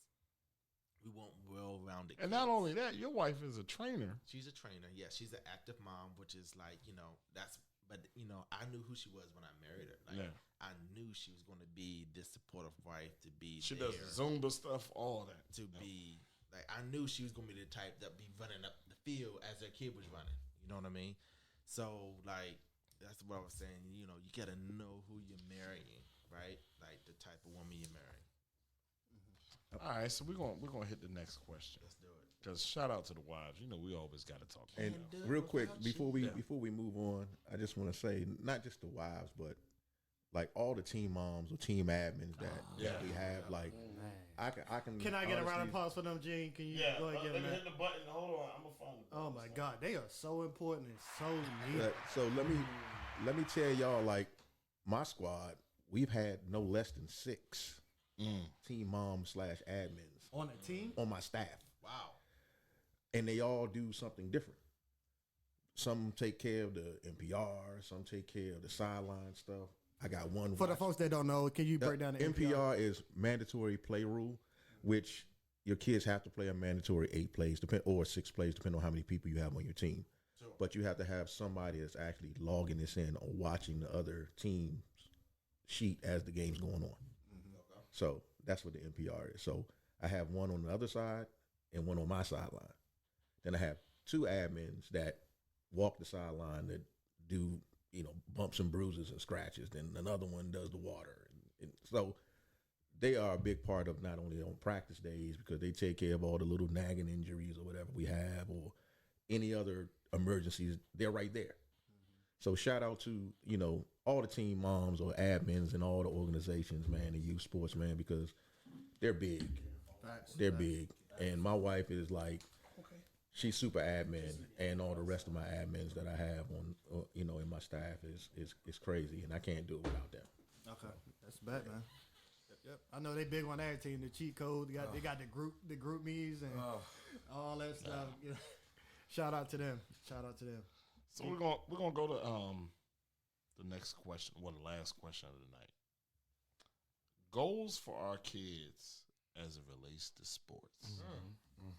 We want well-rounded And kids. not only that, your wife is a trainer. She's a trainer. Yeah, she's an active mom, which is like, you know, that's, but, you know, I knew who she was when I married her. Like, Yeah. I knew she was going to be this supportive wife, to be She there, does Zumba stuff, all that. to be, like, I knew she was going to be the type that be running up the field as her kid was running. You know what I mean? So, like, that's what I was saying. You know, you got to know who you're marrying, right? Like, the type of woman you're marrying. All right, so we're gonna hit the next question. Let's do it. Because shout out to the wives. You know, we always got to talk. And about them. real quick, without before we move on, I just want to say not just the wives, but like all the team moms or team admins that we have. Like I can. Can I get a round of honestly- applause for them, Gene? Can you go ahead and give them that? the button. Hold on, I'm gonna find the Oh my God, they are so important and so needed. So let me tell y'all, like my squad, we've had no less than 6 team moms / admins On a team? on my staff, Wow. and they all do something different. Some take care of the NPR, some take care of the sideline stuff. I got one For the watch- folks that don't know, can you break down the NPR is mandatory play rule, which your kids have to play a mandatory 8 plays, or 6 plays, depending on how many people you have on your team. But you have to have somebody that's actually logging this in or watching the other team's sheet as the game's going on. So that's what the NPR is. So I have one on the other side and one on my sideline. Then I have 2 admins that walk the sideline that do, you know, bumps and bruises and scratches. Then another one does the water. And so they are a big part of not only on practice days, because they take care of all the little nagging injuries or whatever we have, or any other emergencies. They're right there. So shout out to, all the team moms or admins and all the organizations, man, the youth sports, man, because they're big. They're big. And my wife is like, she's super admin, and all the rest of my admins that I have on, in my staff is crazy, and I can't do it without them. Okay, that's bad, man. Yep. I know they big on that team, the cheat code. They got the group me's and all that stuff. You know, shout out to them. So we're gonna go to the next question, the last question of the night. Goals for our kids as it relates to sports.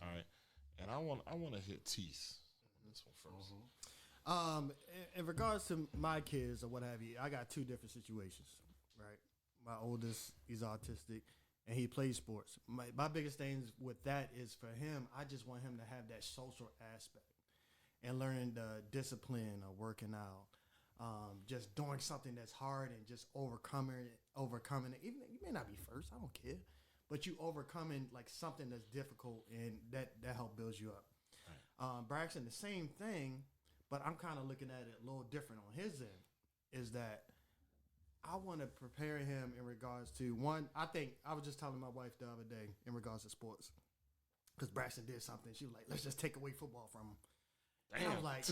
All right, and I want to hit Tease on this one first. In regards to my kids or what have you, I got two different situations. Right, my oldest, he's autistic, and he plays sports. My biggest thing with that is for him, I just want him to have that social aspect and learning the discipline of working out, just doing something that's hard and just overcoming it. Even you may not be first, I don't care, but you overcoming like something that's difficult, and that help builds you up. Right. Braxton, the same thing, but I'm kind of looking at it a little different on his end. Is that I want to prepare him in regards to one. I think I was just telling my wife the other day in regards to sports, because Braxton did something. She was like, "Let's just take away football from him." Damn. And I was like,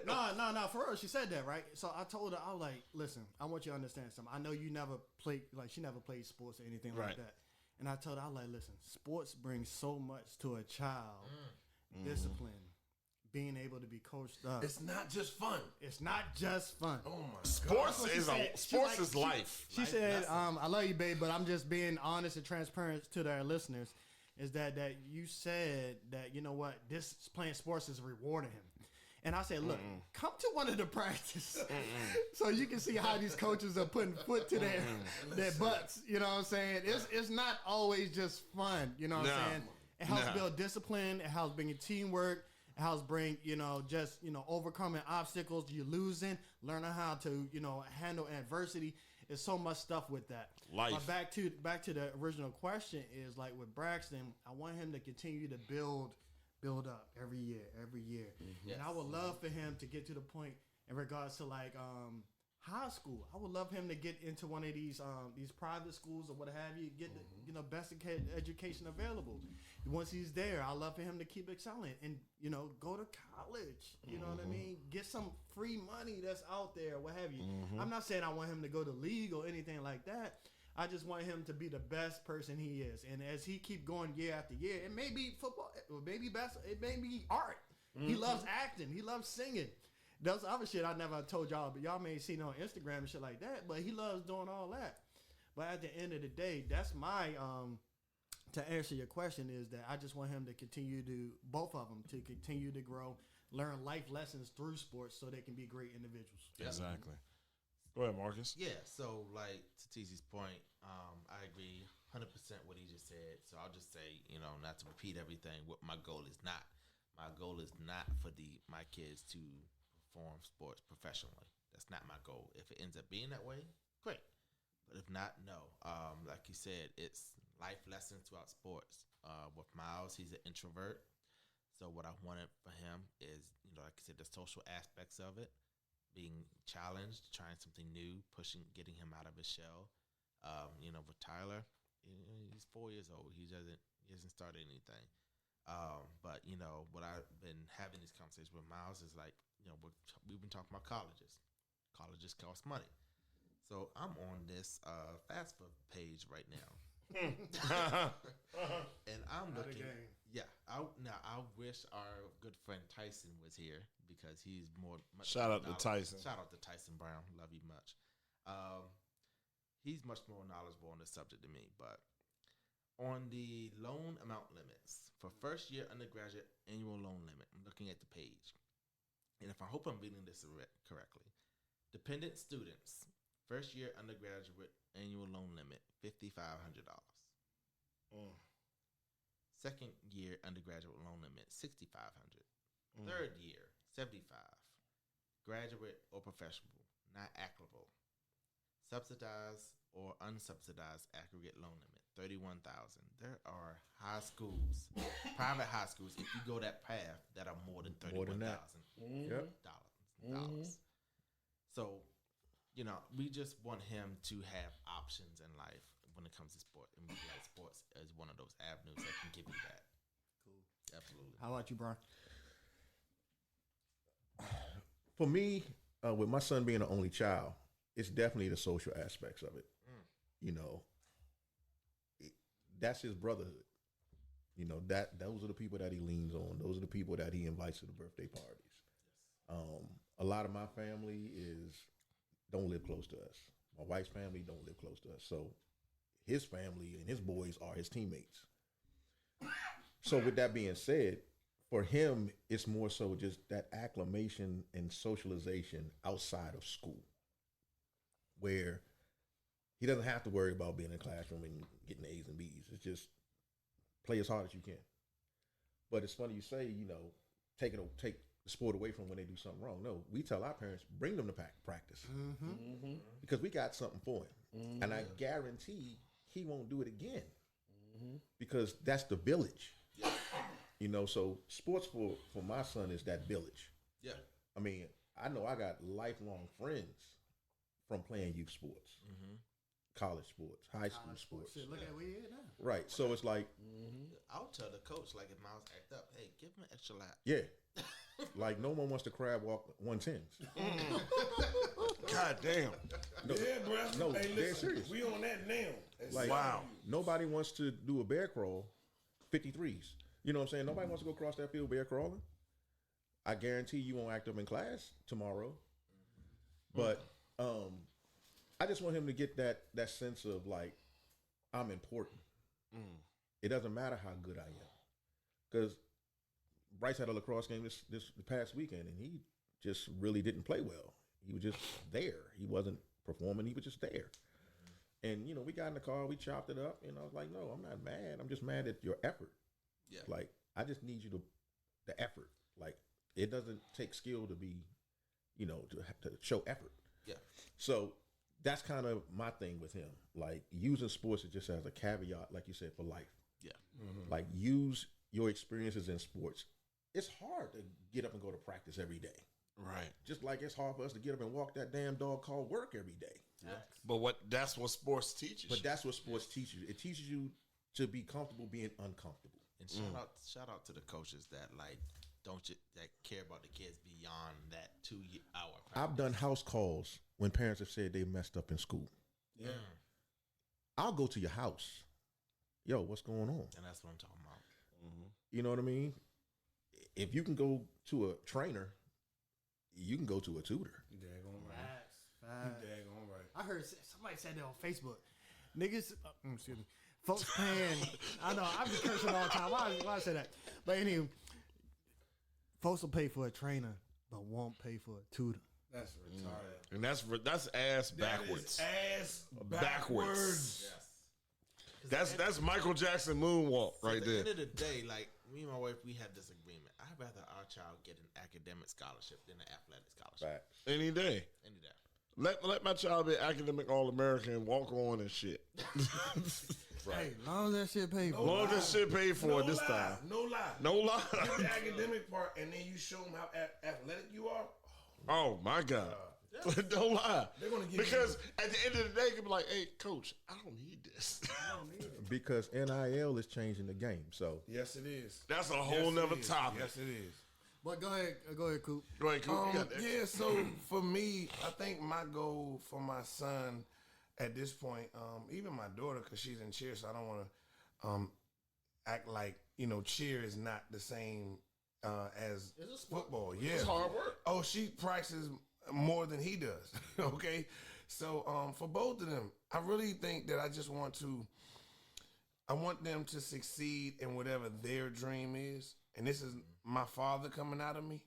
no, for real. She said that, right? So I told her, I was like, listen, I want you to understand something. I know you never played, like she never played sports or anything like that. And I told her, I was like, listen, sports brings so much to a child. Discipline, being able to be coached up. It's not just fun. It's not just fun. Oh my Sports God. Sports is life. She said, I love you, babe, but I'm just being honest and transparent to their listeners. Is that you said that, you know what, this playing sports is rewarding him. And I said, look, come to one of the practice so you can see how these coaches are putting foot to their butts. You know what I'm saying? It's not always just fun. You know what I'm saying? It helps build discipline. It helps bring teamwork. It helps bring, overcoming obstacles. You're losing, learning how to, handle adversity. There's so much stuff with that. Life. But back to the original question is like with Braxton, I want him to continue to build up every year. Yes. And I would love for him to get to the point in regards to like high school. I would love him to get into one of these private schools or what have you, get the best education available. Once he's there, I love for him to keep excelling and go to college. You know what I mean? Get some free money that's out there, what have you. I'm not saying I want him to go to league or anything like that. I just want him to be the best person he is. And as he keep going year after year, it may be football, it may be basketball, it may be art. He loves acting. He loves singing. That's other shit I never told y'all, but y'all may see on Instagram and shit like that. But he loves doing all that. But at the end of the day, that's my to answer your question is that I just want him to continue to both of them to continue to grow, learn life lessons through sports, so they can be great individuals. Exactly. Go ahead, Marcus. Yeah. So like to TZ's point, I agree 100% what he just said. So I'll just say, not to repeat everything. What my goal is not. My goal is not for my kids to perform sports professionally. That's not my goal. If it ends up being that way, great. But if not, no. Like you said, it's life lessons throughout sports. With Miles, he's an introvert. So what I wanted for him is, like I said, the social aspects of it, being challenged, trying something new, getting him out of his shell. With Tyler, he's 4 years old. He hasn't started anything. But what I've been having these conversations with Miles is like, we've been talking about colleges. Colleges cost money. So I'm on this FAFSA page right now. And I'm looking. Yeah. I wish our good friend Tyson was here because he's Shout out to Tyson. Shout out to Tyson Brown. Love you much. He's much more knowledgeable on the subject than me, but on the loan amount limits for first year undergraduate annual loan limit, I'm looking at the page. And if I hope I'm reading this correctly, dependent students, first year undergraduate annual loan limit, $5,500. Second year undergraduate loan limit, $6,500. Third year, $75. Graduate or professional, not applicable. Subsidized or unsubsidized aggregate loan limit, $31,000. There are high schools, private high schools, if you go that path, that are more than $31,000 dollars. So, we just want him to have options in life when it comes to sport, and we feel like sports is one of those avenues that can give you that. Cool. Absolutely. How about you, Brian? For me, with my son being the only child, it's definitely the social aspects of it. That's his brotherhood. Those are the people that he leans on. Those are the people that he invites to the birthday parties. A lot of my family don't live close to us. My wife's family don't live close to us. So his family and his boys are his teammates. So with that being said, for him, it's more so just that acclimation and socialization outside of school, where he doesn't have to worry about being in the classroom and getting A's and B's. It's just play as hard as you can. But it's funny you say, take the sport away from when they do something wrong. No, we tell our parents, bring them to practice because we got something for him. And I guarantee he won't do it again because that's the village. So sports for my son is that village. Yeah. I mean, I know I got lifelong friends from playing youth sports, college sports, high school sports. Shit, look at where you at now. Right. So it's like, I'll tell the coach, like, if Miles act up, hey, give him an extra lap. yeah. Like no one wants to crab walk 110s. God damn. No, Yeah, bro. no, Hey, they're listen, serious. we on that now. Like, Wow. Nobody wants to do a bear crawl 53s. You know what I'm saying? Nobody wants to go across that field bear crawling. I guarantee you won't act up in class tomorrow. But I just want him to get that sense of like, I'm important. It doesn't matter how good I am. Because Bryce had a lacrosse game this past weekend, and he just really didn't play well. He was just there. He wasn't performing. He was just there. And, we got in the car. We chopped it up. And I was like, no, I'm not mad. I'm just mad at your effort. Yeah. Like, I just need you the effort. Like, it doesn't take skill to be, to show effort. Yeah. So that's kind of my thing with him. Like, using sports just as a caveat, like you said, for life. Yeah. Like, use your experiences in sports. It's hard to get up and go to practice every day. Right. Just like it's hard for us to get up and walk that damn dog called work every day. But that's what sports teaches. But that's what sports teaches you. It teaches you to be comfortable being uncomfortable. And shout out to the coaches that that care about the kids beyond that 2 hour practice. I've done house calls when parents have said they messed up in school. Yeah. I'll go to your house. Yo, what's going on? And that's what I'm talking about. You know what I mean? If you can go to a trainer, you can go to a tutor. You daggone right. Facts. You daggone right. I heard somebody said that on Facebook. Niggas, excuse me, folks paying. I know I've been cursing all the time. Why I say that? But anyway, folks will pay for a trainer, but won't pay for a tutor. That's retarded. And that's ass backwards. That is ass Backwards. backwards. Yes. That's Michael Jackson moonwalk right At the there. end of the day, like, me and my wife, we had this agreement. I'd rather our child get an academic scholarship than an athletic scholarship. Facts. Any day. Any day. Let my child be academic All-American, walk on and shit. Hey, long as that shit paid for. Long as that shit paid for this time. No lie. No lie. Get the academic part, and then you show them how athletic you are. Oh my God. Don't lie. They're gonna give Because at the end of the day, you can be like, hey, coach, I don't need this. Because NIL is changing the game. So Yes, it is. That's a whole nother topic. Yes, it is. But go ahead, Coop. Go ahead, Coop. You got that. Yeah, so for me, I think my goal for my son at this point, even my daughter, because she's in cheer, so I don't want to act like, cheer is not the same as football. Yeah. It's hard work. Oh, she practices more than he does. Okay. So for both of them, I really think that I want them to succeed in whatever their dream is. And this is my father coming out of me.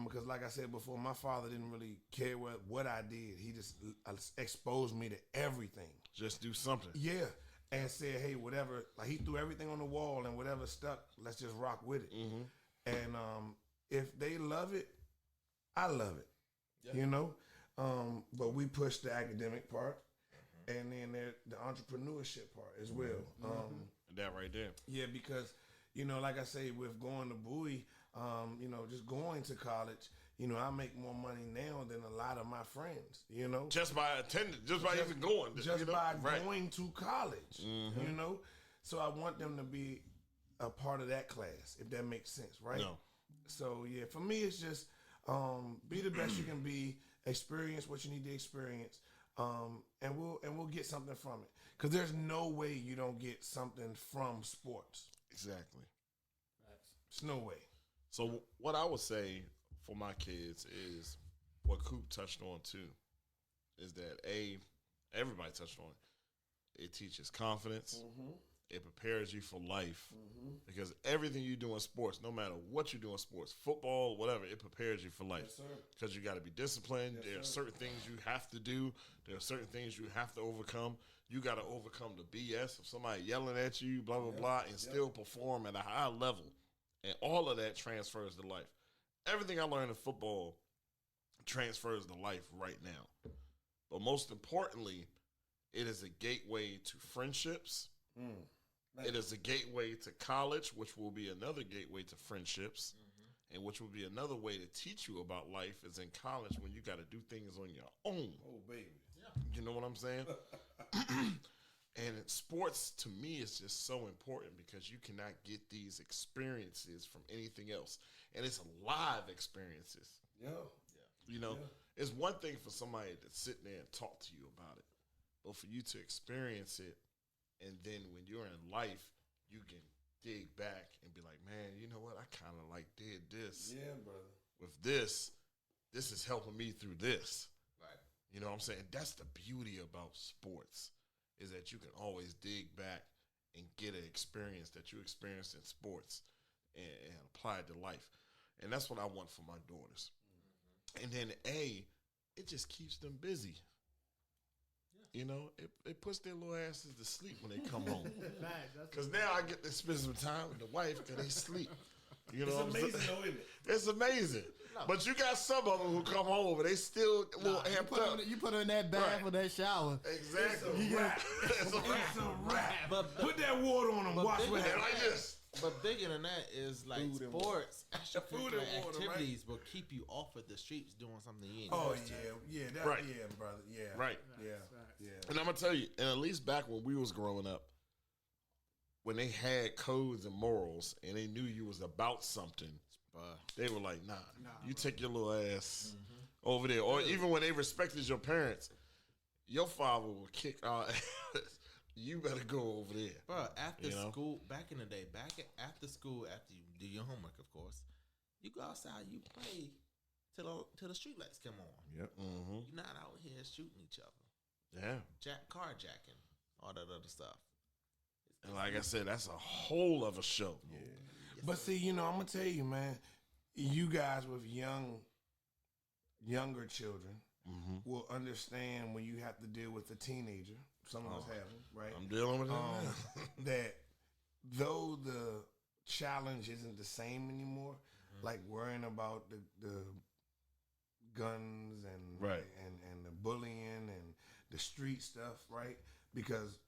Because like I said before, my father didn't really care what I did. He just exposed me to everything. Just do something. Yeah. And said, hey, whatever, like he threw everything on the wall and whatever stuck, let's just rock with it. And if they love it, I love it. But we push the academic part and then the entrepreneurship part as well. That right there. Yeah, because, like I say, with going to Bowie, just going to college, I make more money now than a lot of my friends. Just by attending, just by even going, just by Right. going to college. So I want them to be a part of that class, if that makes sense, right? No. So yeah, for me, it's just be the best you can be, experience what you need to experience, and we'll get something from it. Because there's no way you don't get something from sports. Exactly. There's no way. So what I would say for my kids is what Coop touched on too, is that everybody touched on it. It teaches confidence. It prepares you for life because everything you do in sports, no matter what you do in sports, football, whatever, it prepares you for life. Yes, sir. Because you got to be disciplined. Yes, there are sir. certain things you have to do. There are certain things you have to overcome. You got to overcome the BS of somebody yelling at you, blah, blah, blah, and still perform at a high level. And all of that transfers to life. Everything I learned in football transfers to life right now. But most importantly, it is a gateway to friendships. It is a gateway to college, which will be another gateway to friendships, and which will be another way to teach you about life is in college when you got to do things on your own. Oh, baby. You know what I'm saying? And sports, to me, is just so important because you cannot get these experiences from anything else. And it's live experiences. Yeah. It's one thing for somebody to sit there and talk to you about it, but for you to experience it, and then when you're in life, you can dig back and be like, man, you know what? I kind of did this. Yeah, brother. With this is helping me through this. Right. You know what I'm saying? That's the beauty about sports, is that you can always dig back and get an experience that you experienced in sports and apply it to life. And that's what I want for my daughters. And then it just keeps them busy. It puts their little asses to sleep when they come home. Because now I get to spend some time with the wife because they sleep. You know It's what I'm amazing, saying? though, isn't it? It's amazing. But you got some of them who come home and they still a little amped up. You put her in that bath Right. or that shower. Exactly. It's a wrap. It's a wrap. It's a wrap. But- Put that water on them. but Watch they- what And happens. like this. But bigger than that is like Food and sports, Food and extracurricular water, right? activities will keep you off of the streets doing something you ain't Oh, supposed to. yeah. Right. Yeah, brother. Yeah. Right. Yeah. Facts. Yeah. And I'm going to tell you, and at least back when we was growing up, when they had codes and morals and they knew you was about something, they were like, nah, you take your little ass over there. Or even when they respected your parents, your father would kick our ass. You better go over there. Bro, after You know? school, back in the day, after school, after you do your homework, of course, you go outside, you play till the street lights come on. Yep. Mm-hmm. You're not out here shooting each other, Yeah. carjacking, all that other stuff. And like I said, that's a whole other show. Yeah. But see, I'm gonna tell you, man. You guys with younger children will understand when you have to deal with a teenager. Some of us have them, right? I'm dealing with it now. That though the challenge isn't the same anymore, like worrying about the guns and Right. and the bullying and the street stuff, right? Because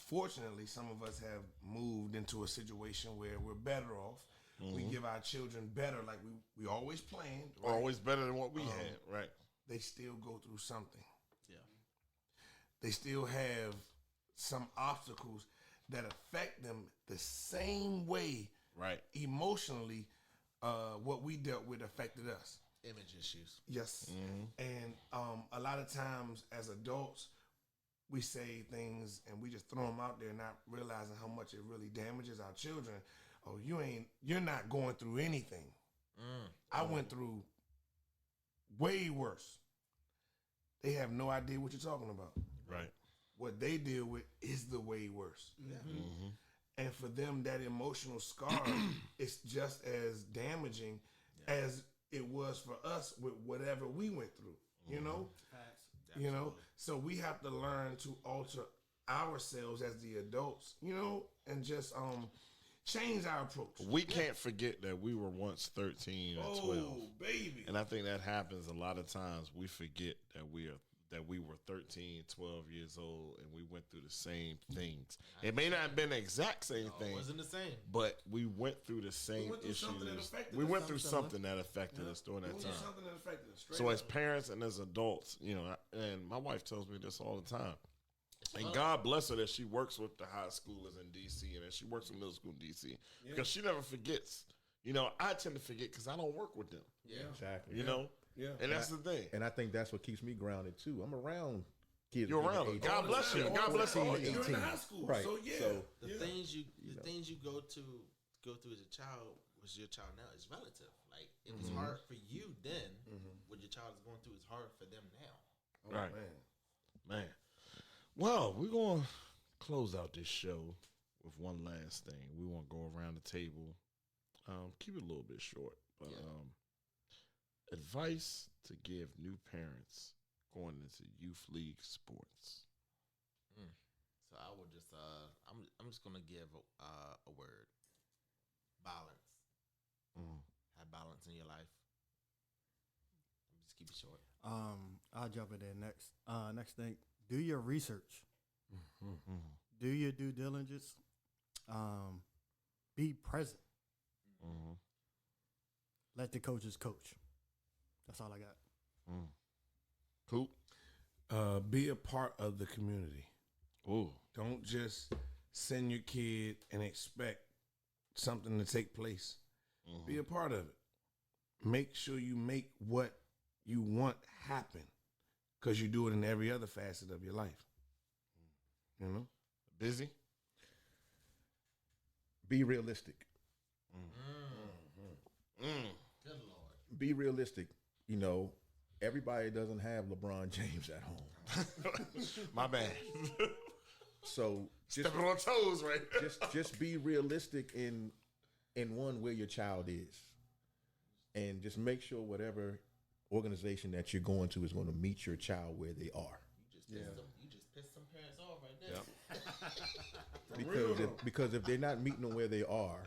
fortunately, some of us have moved into a situation where we're better off. We give our children better, like we always planned. Right? Always better than what we had. Right. They still go through something. Yeah. They still have some obstacles that affect them the same way Right. emotionally what we dealt with affected us. Image issues. Yes. And a lot of times as adults, we say things and we just throw them out there, not realizing how much it really damages our children. Oh, you're not going through anything. I went through way worse. They have no idea what you're talking about. Right. What they deal with is the way worse. And for them, that emotional scar is just as damaging as it was for us with whatever we went through, you know? You know? So we have to learn to alter ourselves as the adults, and just change our approach. We can't forget that we were once 13 or 12. Oh, baby. And I think that happens a lot of times. We forget that we were 13, 12 years old and we went through the same things. It may not have been the exact same thing. It wasn't the same. But we went through the same issues. We went through something that affected us during that time. Something that affected us. So as parents and as adults, you know, and my wife tells me this all the time. And God bless her that she works with the high schoolers in D.C. and that she works in middle school in D.C. Because she never forgets. You know, I tend to forget because I don't work with them. Yeah. Exactly. You know? Yeah. And that's the thing. And I think that's what keeps me grounded too. I'm around kids. You're around them. God bless you. God bless you. You're in high school. Right. So yeah. So, the things you go through as a child was your child now is relative. Like it was hard for you then. What your child is going through is hard for them now. Right. Man. Well, we're going to close out this show with one last thing. We want to go around the table. Keep it a little bit short. But advice to give new parents going into youth league sports. So I would just I'm just gonna give a word. Balance. Have balance in your life. Just keep it short. I'll jump in there next. Next thing, do your research. Do your due diligence. Be present. Let the coaches coach. That's all I got. Cool. Be a part of the community. Ooh. Don't just send your kid and expect something to take place. Be a part of it. Make sure you make what you want happen because you do it in every other facet of your life. You know? Busy? be realistic. Good Lord. Be realistic. You know, everybody doesn't have LeBron James at home. My bad. So just Stepping on toes, right? just be realistic in one where your child is, and just make sure whatever organization that you're going to is going to meet your child where they are. You just pissed some parents off right there. Because if they're not meeting them where they are,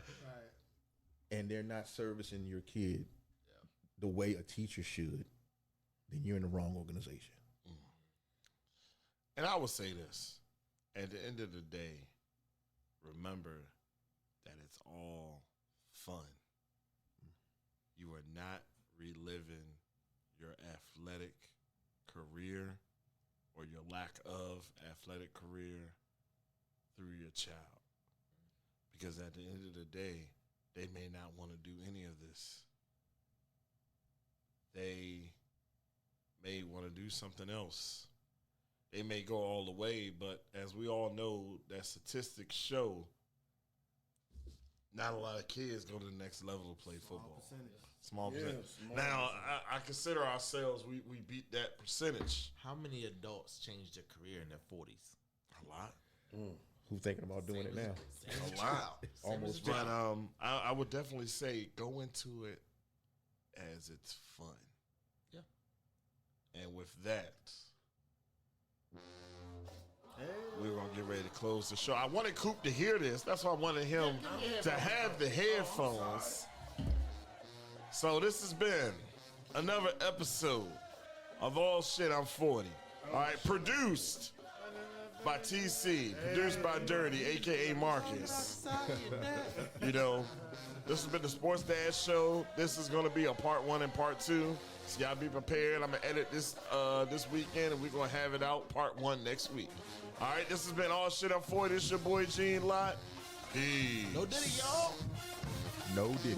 and they're not servicing your kid the way a teacher should, then you're in the wrong organization. And I would say this. At the end of the day, remember that it's all fun. You are not reliving your athletic career or your lack of athletic career through your child. Because at the end of the day, they may not want to do any of this. They may want to do something else. They may go all the way, but as we all know, that statistics show not a lot of kids go to the next level to play football. Small percentage. Now, I consider ourselves, we beat that percentage. How many adults changed their career in their 40s? A lot. Who's thinking about doing it now? A lot. Almost. But I would definitely say go into it as it's fun. Yeah. And with that, we're going to get ready to close the show. I wanted Coop to hear this. That's why I wanted him to have the headphones. So this has been another episode of All Shit, I'm 40. All right, produced by TC, produced by Dirty, a.k.a. Marcus. You know, this has been the Sports Dad Show. This is going to be a part 1 and part 2. So y'all be prepared. I'm going to edit this this weekend, and we're going to have it out part 1 next week. All right, this has been All Shit I'm 40. This is your boy Gene Lott. Peace. No diddy, y'all. No diddy.